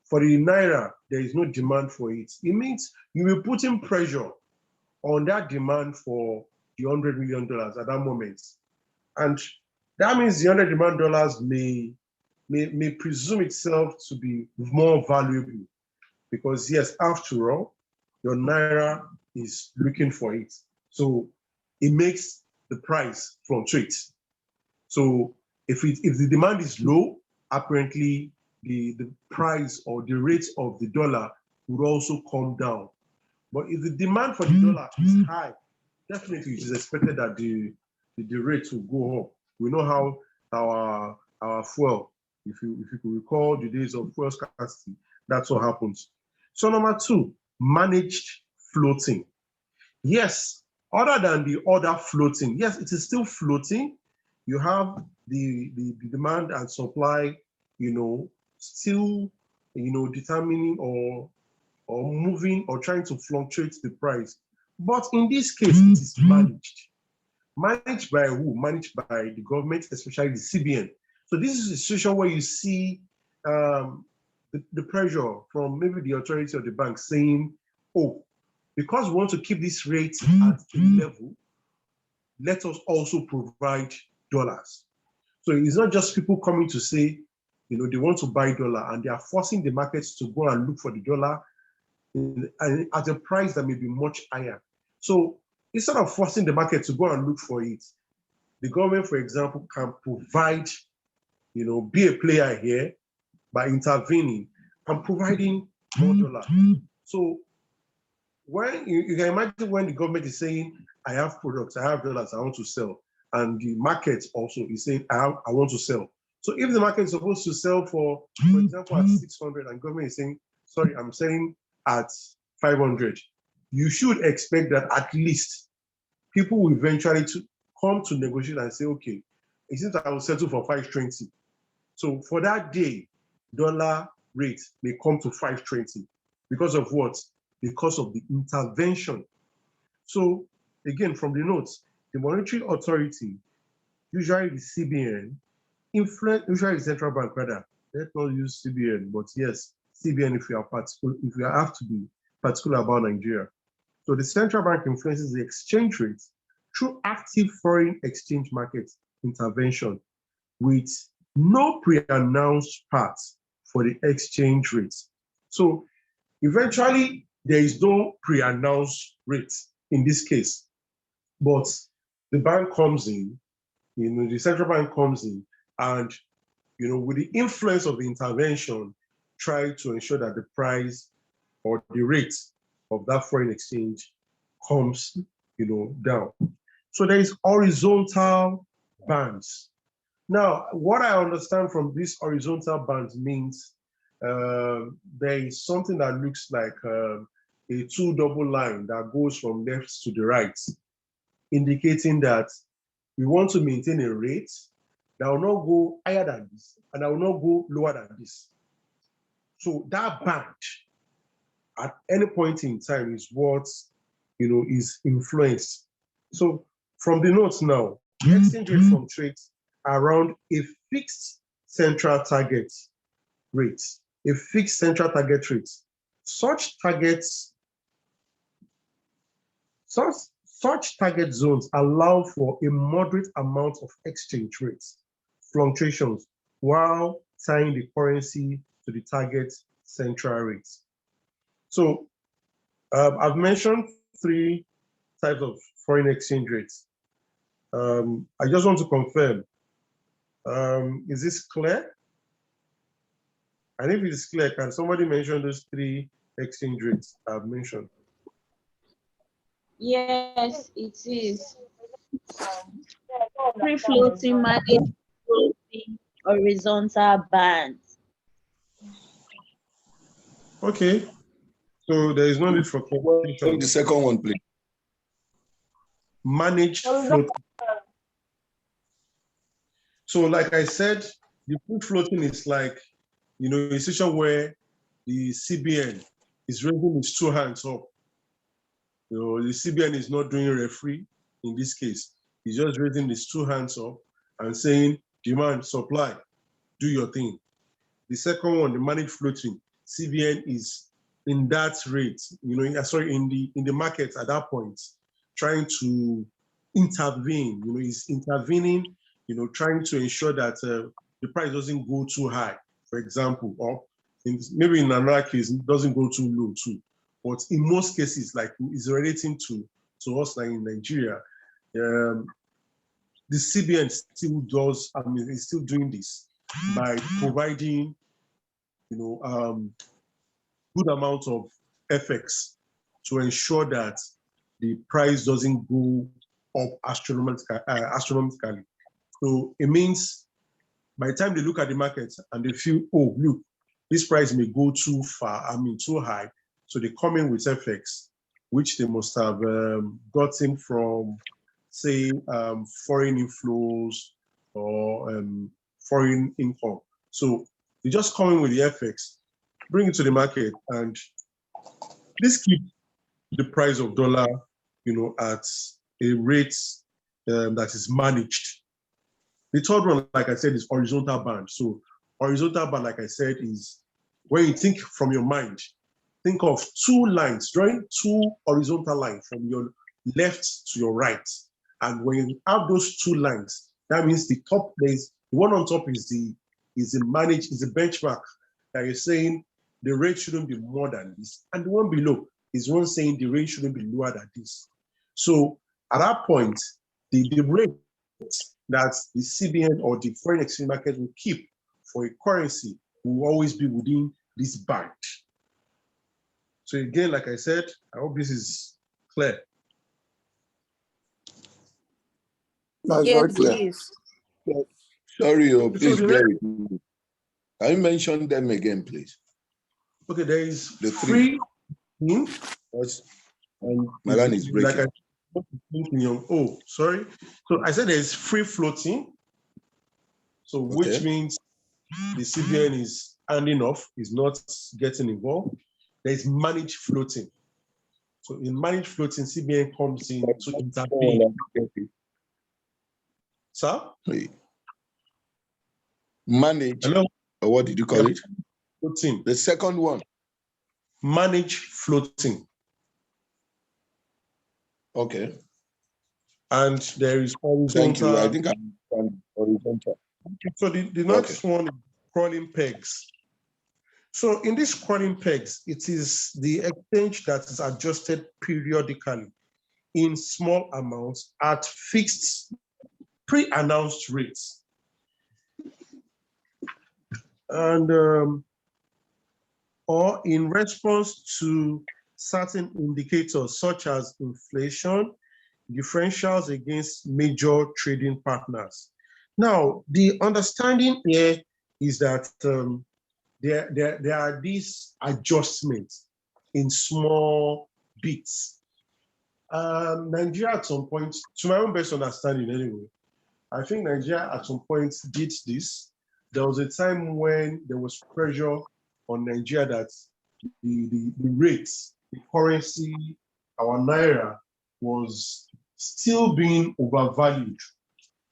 for the Naira, there is no demand for it. It means you will put in pressure on that demand for the $100 million at that moment. And that means the $100 million may presume itself to be more valuable because, yes, after all, your Naira is looking for it. So it makes the price fluctuate. So if the demand is low, apparently the price or the rate of the dollar would also come down. But if the demand for the dollar is high, definitely it is expected that the rate will go up. We know how our fuel, if you could recall the days of fuel scarcity, that's what happens. So number 2, managed floating. Yes, other than the other floating, yes, it is still floating. You have the demand and supply, still, determining or moving or trying to fluctuate the price. But in this case, it is managed. Managed by who? Managed by the government, especially the CBN. So this is a situation where you see the pressure from maybe the authority or the bank saying, oh, because we want to keep this rate at a level, let us also provide dollars. So it's not just people coming to say, they want to buy dollar and they are forcing the markets to go and look for the dollar at a price that may be much higher. So instead of forcing the market to go and look for it, the government, for example, can provide, be a player here by intervening and providing more dollar. So when you can imagine when the government is saying, I have products, I have dollars, I want to sell, and the market also is saying, I want to sell. So if the market is supposed to sell for example, at 600, and government is saying, sorry, I'm selling at 500, you should expect that at least people will eventually come to negotiate and say, okay, it seems that I will settle for 520. So for that day, dollar rate may come to 520 because of what? Because of the intervention. So again, from the notes, the monetary authority, usually the CBN, usually the central bank rather, let's not use CBN, but yes, CBN if you have to be particular about Nigeria. So the central bank influences the exchange rate through active foreign exchange market intervention with no pre-announced path for the exchange rate. So eventually, there is no pre-announced rate in this case, but the bank comes in, the central bank comes in and, with the influence of the intervention, try to ensure that the price or the rate of that foreign exchange comes, down. So there is horizontal bands. Now, what I understand from these horizontal bands means there is something that looks like a 2 double line that goes from left to the right, indicating that we want to maintain a rate that will not go higher than this and that will not go lower than this. So that band at any point in time is what is influenced. So from the notes now, the exchange rate fluctuates around a fixed central target rate, a fixed central target rate. Such target zones allow for a moderate amount of exchange rates fluctuations while tying the currency to the target central rate. So I've mentioned 3 types of foreign exchange rates. I just want to confirm, is this clear? And if it is clear, can somebody mention those 3 exchange rates I've mentioned? Yes, it is. Free floating, managed floating, horizontal bands. Okay. So there is no need for clarification. The second one, please. Managed floating. So like I said, the free floating is like, a situation where the CBN is raising its 2 hands up. The CBN is not doing referee in this case. He's just raising his 2 hands up and saying, demand, supply, do your thing. The second one, the managed floating, CBN is in that rate, in the market at that point, trying to intervene. He's intervening, trying to ensure that the price doesn't go too high, for example, or maybe in another case, it doesn't go too low too. But in most cases, like it's relating to us like in Nigeria, the CBN still does, it's still doing this by providing, good amount of FX to ensure that the price doesn't go up astronomically. So it means by the time they look at the market and they feel, oh, look, this price may go too far, too high. So they come in with FX, which they must have gotten from, say, foreign inflows or foreign income. So they just come in with the FX, bring it to the market, and this keep the price of dollar, at a rate that is managed. The third one, like I said, is horizontal band. So horizontal band, like I said, is when you think from your mind, think of two lines, drawing two horizontal lines from your left to your right. And when you have those two lines, that means the top place, the one on top is the benchmark that you're saying the rate shouldn't be more than this. And the one below is one saying the rate shouldn't be lower than this. So at that point, the rate that the CBN or the foreign exchange market will keep for a currency will always be within this band. So again, like I said, I hope this is clear. That's very clear. Sorry, please bear with me. Can you mention them again, please? Okay, there is the three. And my line is breaking. Oh, sorry. So I said there's free floating. So which means the CBN is handing off, is not getting involved. There's managed floating. So in managed floating, CBN comes in to intervene. Sir? Manage. Hello? Or what did you call it? Floating. The second one. Manage floating. Okay. And there is horizontal. Thank you. I think I'm horizontal. So the next one is crawling pegs. So in these crawling pegs, it is the exchange that is adjusted periodically in small amounts at fixed pre-announced rates. And or in response to certain indicators such as inflation, differentials against major trading partners. Now, the understanding here is that there are these adjustments in small bits. Nigeria at some point, to my own best understanding anyway, I think Nigeria at some point did this. There was a time when there was pressure on Nigeria that the rates, the currency, our Naira was still being overvalued,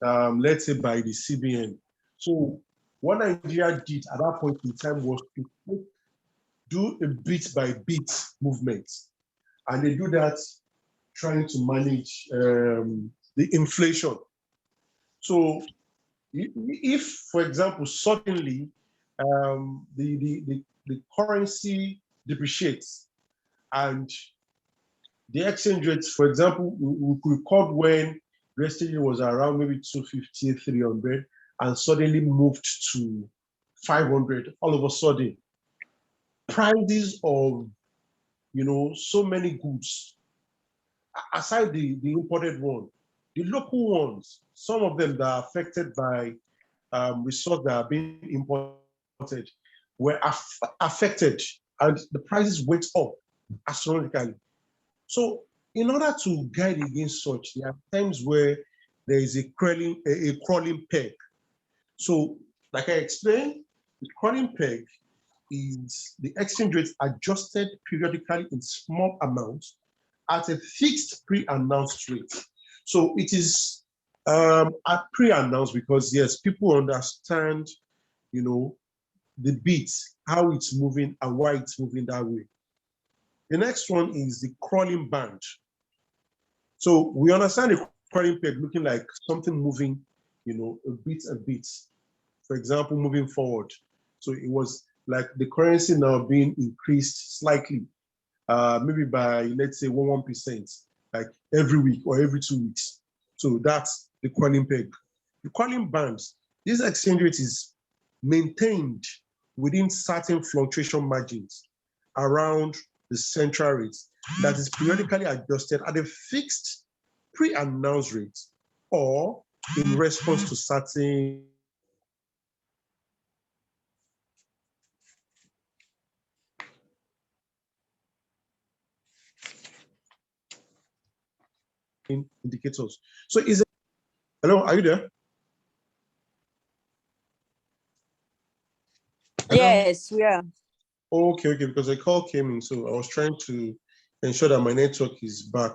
let's say by the CBN. So what Nigeria did at that point in time was to do a bit by bit movement. And they do that trying to manage the inflation. So if, for example, suddenly the currency depreciates and the exchange rates, for example, we could record when the exchange rate was around maybe 250, 300, and suddenly moved to 500. All of a sudden, prices of, so many goods, aside the imported one, the local ones, some of them that are affected by resources that are being imported, were affected, and the prices went up astronomically. So in order to guide against such, there are times where there is a crawling peg. So like I explained, the crawling peg is the exchange rate adjusted periodically in small amounts at a fixed pre-announced rate. So it is pre-announced because, yes, people understand, the beats, how it's moving and why it's moving that way. The next one is the crawling band. So we understand the crawling peg looking like something moving, a bit. For example, moving forward. So it was like the currency now being increased slightly, maybe by, let's say, 1%, like every week or every 2 weeks. So that's the crawling peg. The crawling bands, this exchange rate is maintained within certain fluctuation margins around the central rate that is periodically adjusted at a fixed pre-announced rate or in response to certain indicators. So is it, hello, are you there? Yes, yeah. Okay, because a call came in, so I was trying to ensure that my network is back.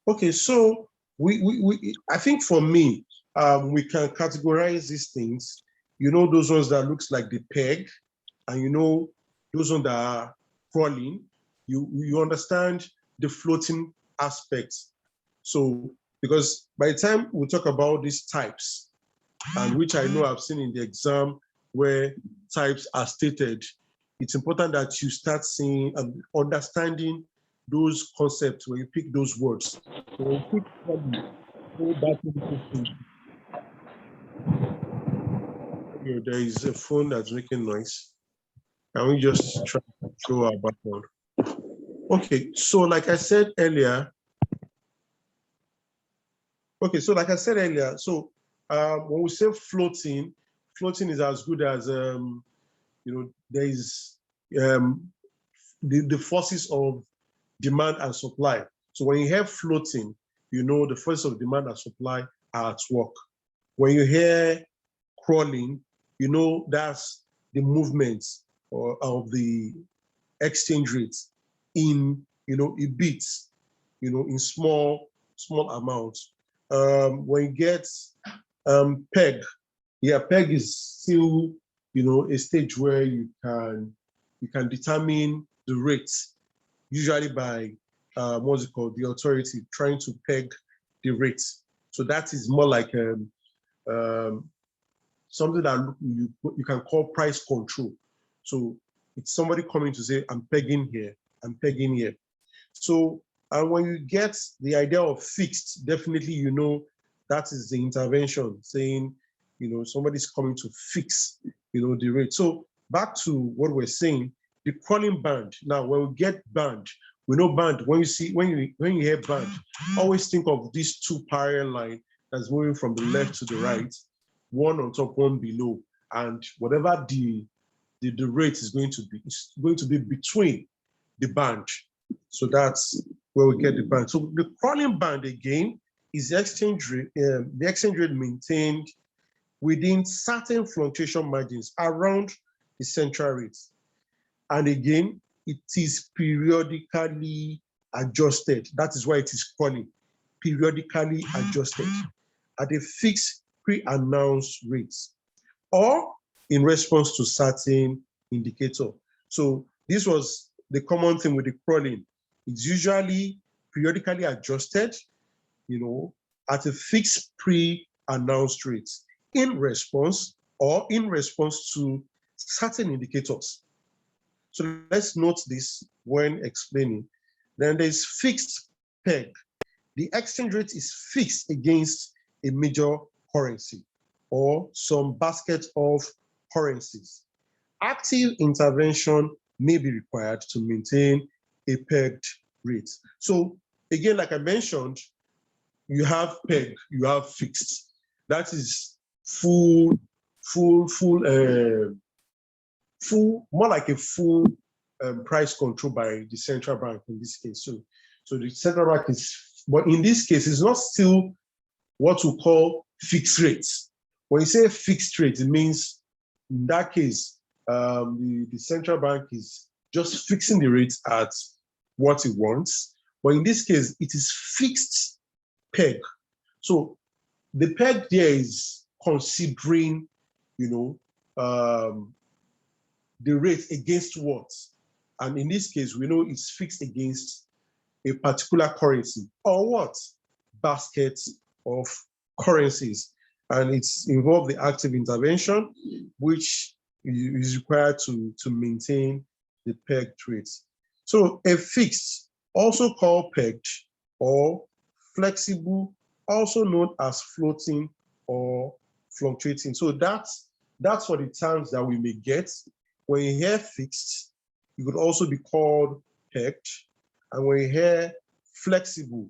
Okay, so I think for me, we can categorize these things. Those ones that looks like the peg, and those ones that are crawling. You understand the floating aspects. So because by the time we talk about these types, and which I know I've seen in the exam where types are stated, it's important that you start seeing and understanding those concepts when you pick those words. So when you pick there is a phone that's making noise. And we just try to control our background. Okay, so like I said earlier, when we say floating is as good as there is the forces of demand and supply. So when you hear floating, the forces of demand and supply are at work. When you hear crawling, that's the movements of the exchange rates in it beats, in small amounts. When you get peg, peg is still a stage where you can determine the rates, usually by what's it called, the authority trying to peg the rates. So that is more like something that you can call price control. So it's somebody coming to say, I'm pegging here, I'm pegging here. So, and when you get the idea of fixed, definitely that is the intervention, saying, somebody's coming to fix, the rate. So back to what we're saying, the crawling band. Now, when we get band, we know band. When you hear band, always think of these two parallel lines that's moving from the left to the right, one on top, one below, and whatever the rate is going to be, it's going to be between the band. So that's where we get the band. So the crawling band again is the exchange rate maintained within certain fluctuation margins around the central rate. And again, it is periodically adjusted. That is why it is crawling, periodically adjusted at a fixed pre-announced rate or in response to certain indicator. So this was the common thing with the crawling. It's usually periodically adjusted, at a fixed pre-announced rate in response to certain indicators. So let's note this when explaining. Then there's fixed peg. The exchange rate is fixed against a major currency or some basket of currencies. Active intervention may be required to maintain a pegged rate. So again, like I mentioned, you have peg, you have fixed. That is full, more like a full price control by the central bank in this case. So the central bank is, but in this case, it's not still what we call fixed rates. When you say fixed rate, it means in that case, the central bank is just fixing the rates at what it wants. But in this case, it is fixed peg. So the peg there is considering, the rate against what? And in this case, we know it's fixed against a particular currency or what? Basket of currencies, and it's involved the active intervention, which is required to maintain the pegged rates. So a fixed, also called pegged, or flexible, also known as floating or fluctuating. So that's for the terms that we may get. When you hear fixed, it could also be called pegged. And when you hear flexible,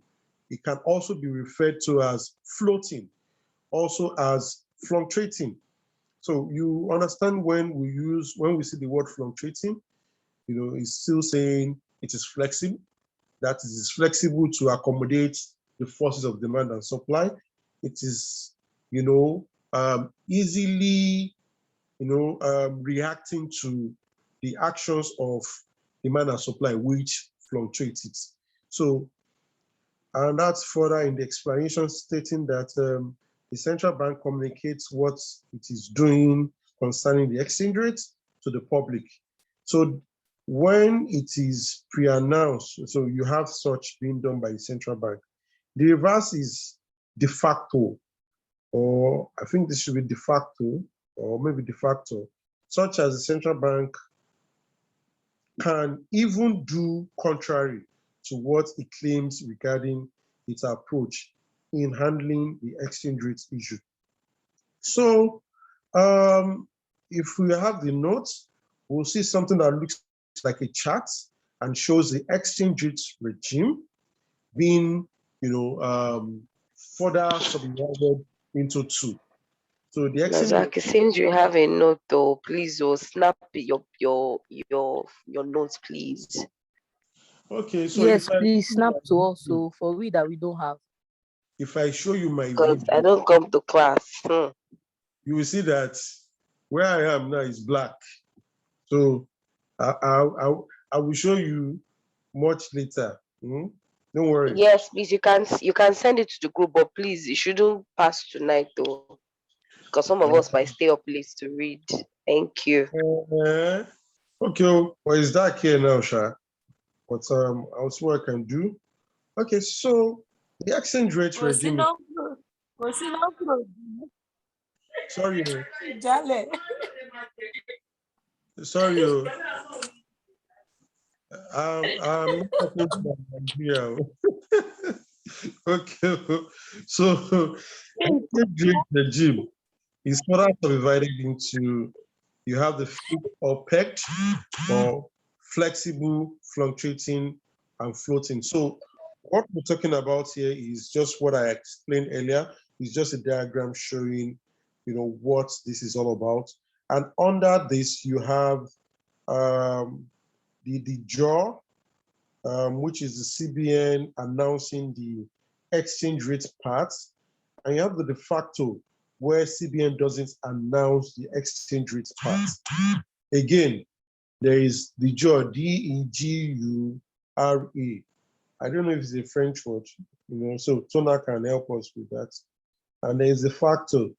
it can also be referred to as floating, also as fluctuating. So you understand when we see the word fluctuating, it's still saying it is flexible. That is, it's flexible to accommodate the forces of demand and supply. It is, easily, reacting to the actions of demand and supply, which fluctuates it. So, and that's further in the explanation stating that the central bank communicates what it is doing concerning the exchange rate to the public. So when it is pre-announced, so you have such being done by the central bank. The reverse is de facto, or I think this should be de facto, or maybe de facto, such as the central bank can even do contrary to what it claims regarding its approach in handling the exchange rate issue. So if we have the notes, we'll see something that looks like a chart and shows the exchange rate regime being, further subdivided into two. So the exchange Razak, it seems you have a note though. Please, snap your notes, please. Okay, so yes, please snap to us so for we that we don't have. If I show you my Because I don't come to class. You will see that where I am now is black. So I will show you much later. Don't worry. Yes, please. You can send it to the group, but please, it shouldn't pass tonight though, because some of us might stay up late to read. Thank you. Okay, well, it's dark here now, Sha. But I'll see what I can do. Okay, so the exchange rate regime. Sorry. Sorry. I'm not talking about Nigeria. Okay, so exchange rate regime is further divided into, you have the fixed or pegged, or flexible, fluctuating, and floating. So what we're talking about here is just what I explained earlier. It's just a diagram showing, what this is all about. And under this, you have the jaw, which is the CBN announcing the exchange rate part. And you have the de facto, where CBN doesn't announce the exchange rate part. Again, there is the jaw, D-E-G-U-R-E. I don't know if it's a French word, so Tona can help us with that. And there is the factor,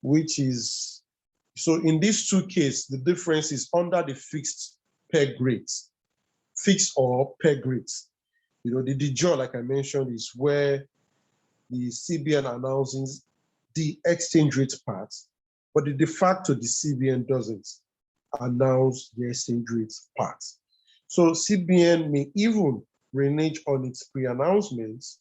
which is, so in these two cases, the difference is under the fixed peg rate, fixed or peg rate. The jaw, like I mentioned, is where the CBN announces the exchange rate part, but the de facto, the CBN doesn't announce the exchange rate part. So CBN may even renege on its pre-announcements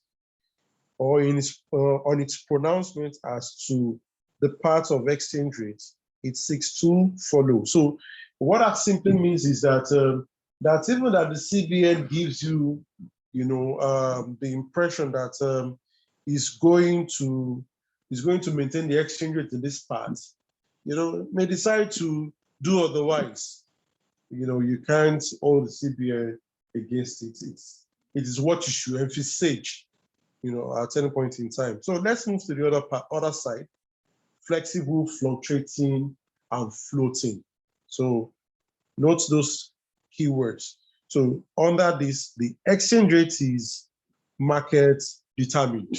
or on its pronouncement as to the part of exchange rates it seeks to follow. So what that simply means is that that even that the CBN gives you, the impression that is going to maintain the exchange rate in this part, may decide to do otherwise. You can't hold the CBN against it. It is what you should emphasize, at any point in time. So let's move to the other side: flexible, fluctuating, and floating. So note those keywords. So under this, the exchange rate is market determined.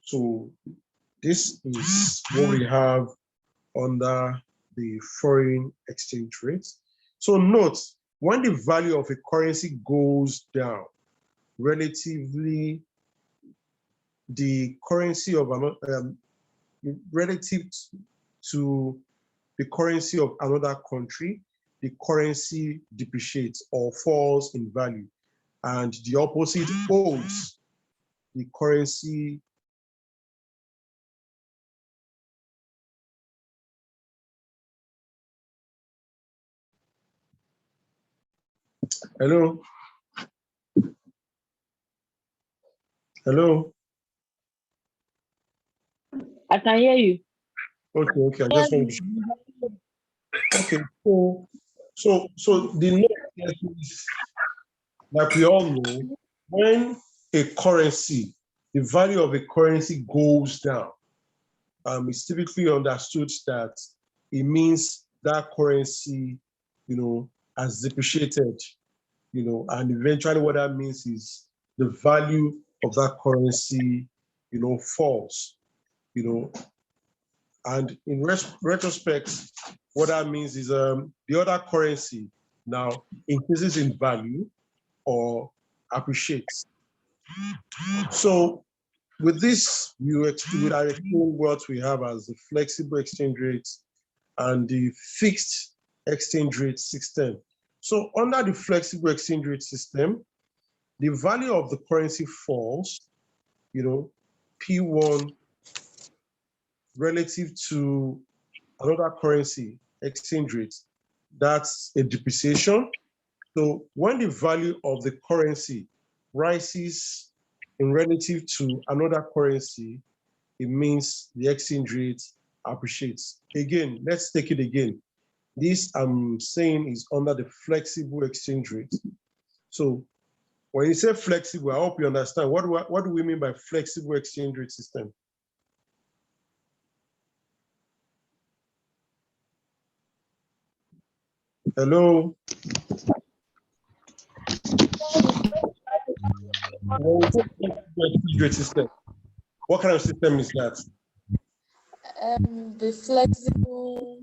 So this is what we have under the foreign exchange rate. So note, when the value of a currency goes down relatively the currency of relative to the currency of another country, the currency depreciates or falls in value, and the opposite holds. The currency Hello? Hello? I can hear you. Okay, I just want to. Okay, so the next is, like we all know, when a currency, the value of a currency goes down, it's typically understood that it means that currency, has depreciated, and eventually what that means is the value of that currency, falls, and in retrospect, what that means is the other currency now increases in value or appreciates. So with this, we will explain what we have as the flexible exchange rate and the fixed exchange rate system. So under the flexible exchange rate system, the value of the currency falls, P1 relative to another currency exchange rate. That's a depreciation. So when the value of the currency rises in relative to another currency, it means the exchange rate appreciates. Again, let's take it again. This I'm saying is under the flexible exchange rate. So when you say flexible, I hope you understand. What do we mean by flexible exchange rate system? Hello? System. What kind of system is that? The flexible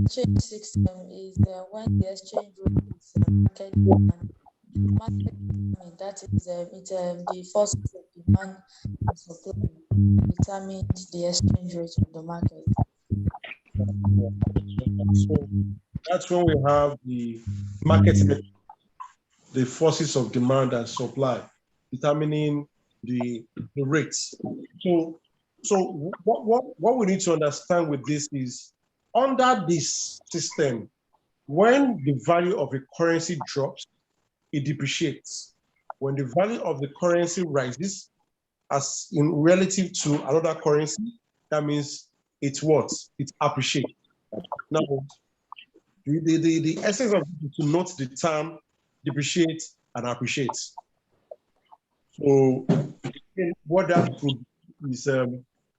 exchange system is when the exchange rate is market demand. That is the forces of demand and supply determine the exchange rate of the market. So that's when we have the market, the forces of demand and supply determining the rates. So what we need to understand with this is, under this system, when the value of a currency drops, it depreciates. When the value of the currency rises, as in relative to another currency, that means it's what? It appreciates. Now, the essence of it is to note the term depreciate and appreciate. So what that could is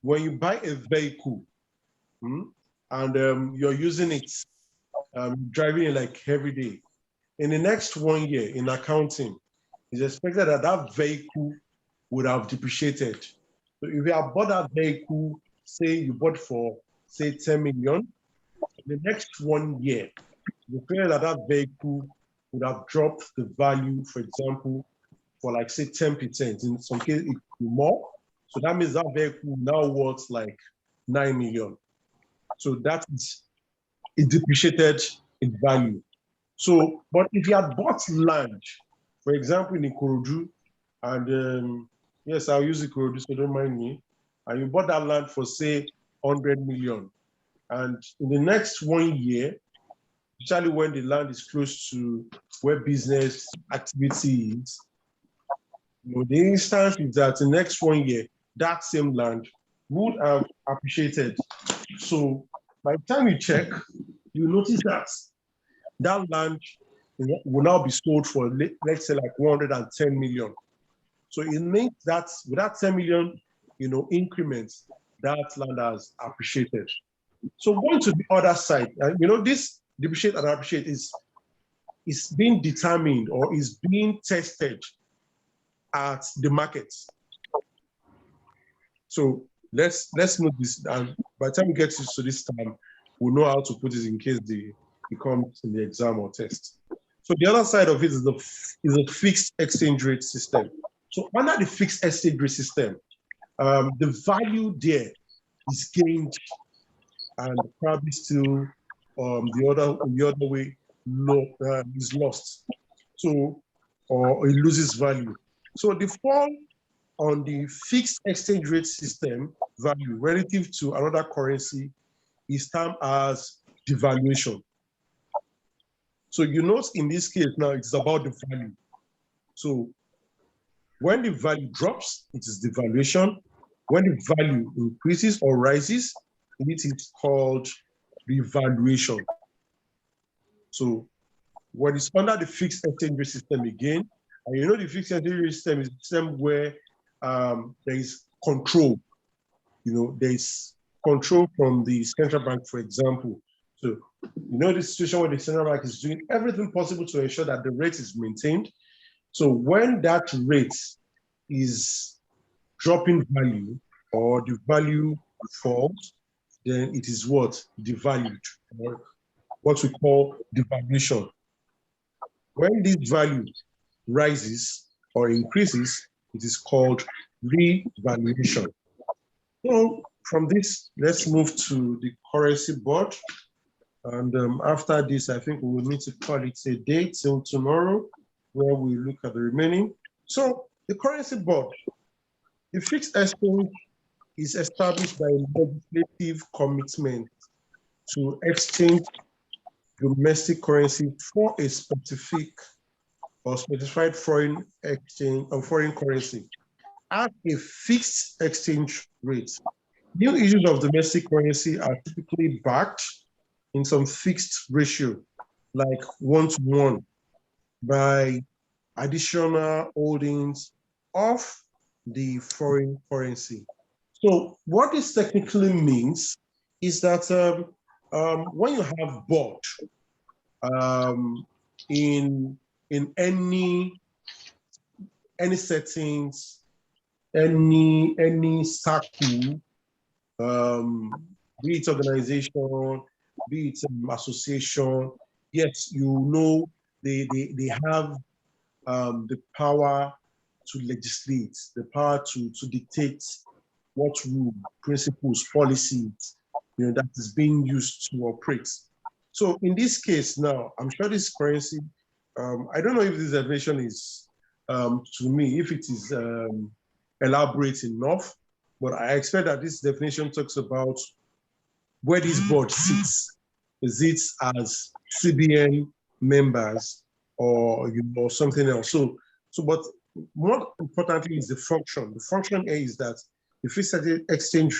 when you buy a vehicle and you're using it, driving it like every day, in the next 1 year in accounting, it's expected that that vehicle would have depreciated. So if you have bought that vehicle, say you bought for, say, 10 million, in the next 1 year, you feel that that vehicle would have dropped the value, for example, for like, say, 10%. In some cases, it could be more. So that means that vehicle now worth like 9 million. So that is, it depreciated in value. So, but if you had bought land, for example, in Ikorodu, and yes, I'll use Ikorodu, so don't mind me, and you bought that land for, say, 100 million. And in the next 1 year, especially when the land is close to where business activity is, the instance is that the next 1 year, that same land would have appreciated. So by the time you check, you notice that that land will now be sold for, let's say, like 110 million. So it means that with that 10 million, increments, that land has appreciated. So going to the other side, this depreciate and appreciate is being determined or is being tested at the markets. So let's note this, and by the time we get to this time, we'll know how to put it in case it comes in the exam or test. So the other side of it is a fixed exchange rate system. So under the fixed exchange rate system, the value there is gained and probably still the other way is lost. So, or it loses value. So the fall on the fixed exchange rate system value relative to another currency is termed as devaluation. So you note in this case now it's about the value. So when the value drops, it is devaluation. When the value increases or rises, it is called revaluation. So what is under the fixed exchange rate system again, and you know the fixed exchange rate system is a system where there is control. You know, there is control from the central bank, for example. So you know the situation where the central bank is doing everything possible to ensure that the rate is maintained. So when that rate is dropping value or the value falls, then it is what? Devalued, or what we call devaluation. When this value rises or increases, it is called revaluation. So from this, let's move to the currency board. And after this, I think we will need to call it a day till tomorrow, where we look at the remaining. So the currency board, the fixed exchange is established by a legislative commitment to exchange domestic currency for a specific or specified foreign exchange or foreign currency at a fixed exchange rate. New issues of domestic currency are typically backed in some fixed ratio, like 1-to-1, by additional holdings of the foreign currency. So what this technically means is that when you have bought in any settings, any circle, be it organization, be it association, yes, you know they have the power to legislate, the power to dictate what rule, principles, policies, you know, that is being used to operate. So in this case now, I'm sure this currency, I don't know if this definition is, to me, if it is elaborate enough, but I expect that this definition talks about where this board sits. Is it as CBN members or something else? So, but more importantly is the function. The function here is that the fixed exchange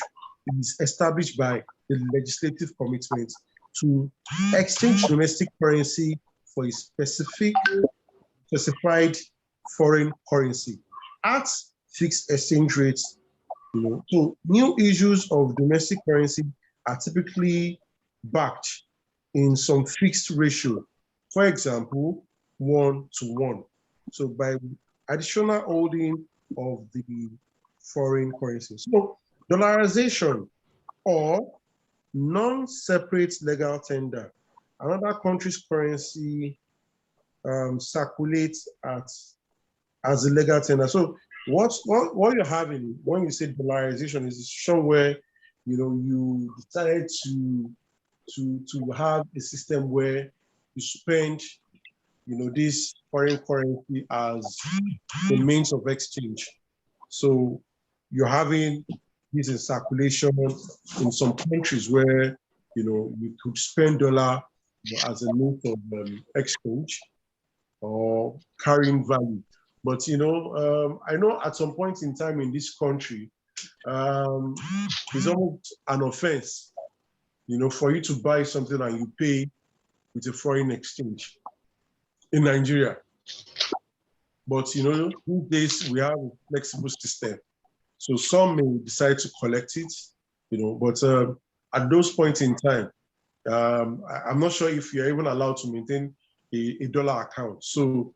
is established by the legislative commitment to exchange domestic currency for a specified foreign currency at fixed exchange rates. You know, so new issues of domestic currency are typically backed in some fixed ratio. For example, 1-to-1. So by additional holding of the foreign currency. So dollarization or non-separate legal tender. Another country's currency circulates as a legal tender. So what you're having when you say dollarization is a situation where you decided to have a system where you spend this foreign currency as the means of exchange. So you're having this in circulation in some countries where you could spend dollar as a means of exchange or carrying value. But I know at some point in time in this country, it's almost an offense, for you to buy something and you pay with a foreign exchange in Nigeria. But these days we have a flexible system. So some may decide to collect it, but at those points in time, I'm not sure if you're even allowed to maintain a dollar account. So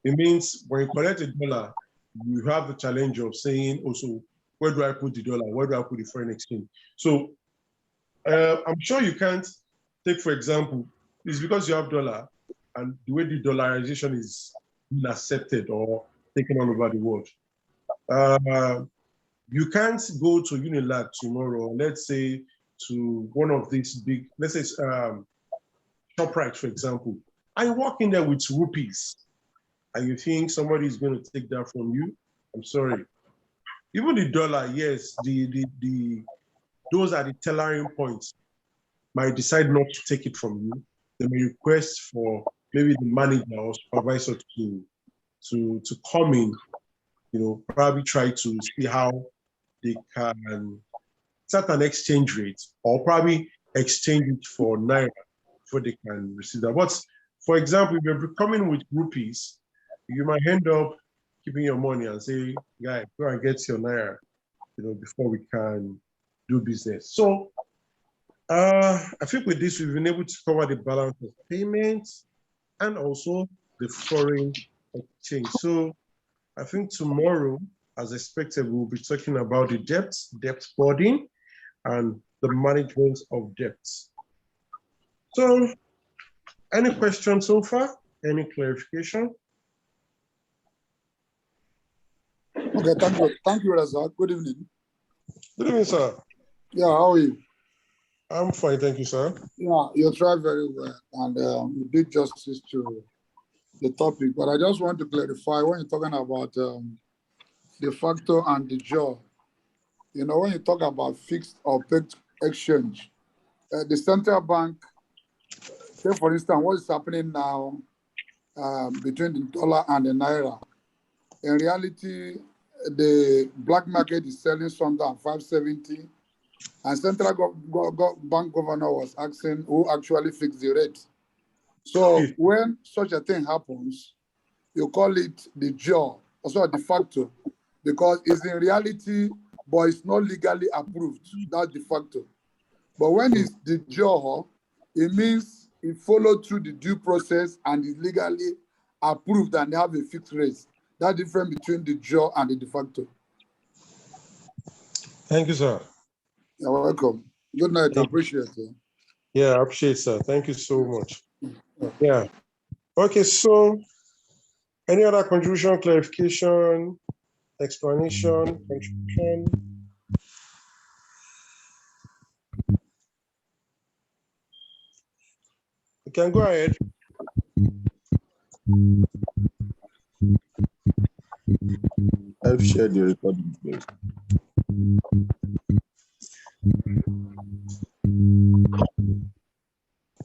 it means when you collect a dollar, you have the challenge of saying also, where do I put the dollar? Where do I put the foreign exchange? So I'm sure you can't take, for example, it's because you have dollar and the way the dollarization is being accepted or taken all over the world. You can't go to Unilag tomorrow, let's say to one of these big, let's say ShopRite, for example, and you walk in there with rupees, and you think somebody is going to take that from you. I'm sorry. Even the dollar, yes, those are the tellering points. Might decide not to take it from you. They may request for maybe the manager or supervisor to come in, probably try to see how they can set an exchange rate or probably exchange it for Naira before they can receive that. But for example, if you're coming with rupees, you might end up keeping your money and say, guy, go and get your Naira, before we can do business. So I think with this, we've been able to cover the balance of payments and also the foreign exchange. So I think tomorrow, as expected, we'll be talking about the debt boarding, and the management of debts. So, any questions so far? Any clarification? Okay, thank you, Razak. Good evening. Good evening, sir. Yeah, how are you? I'm fine, thank you, sir. Yeah, you tried very well, and you did justice to the topic. But I just want to clarify when you're talking about de facto and de jure. When you talk about fixed or pegged exchange, the central bank, say for instance, what is happening now between the dollar and the naira. In reality, the black market is selling something at 570, and central bank governor was asking who actually fixed the rate. So when such a thing happens, you call it the jure, also de facto, because it's in reality, but it's not legally approved. That's de facto. But when it's the jure, it means it followed through the due process and is legally approved and they have a fixed rate. That's different between the jure and the de facto. Thank you, sir. You're welcome. Good night. I appreciate it. Yeah, I appreciate it, sir. Thank you so much. Yeah. Okay, so any other contribution, clarification, explanation, contribution? You can go ahead. I've shared the recording.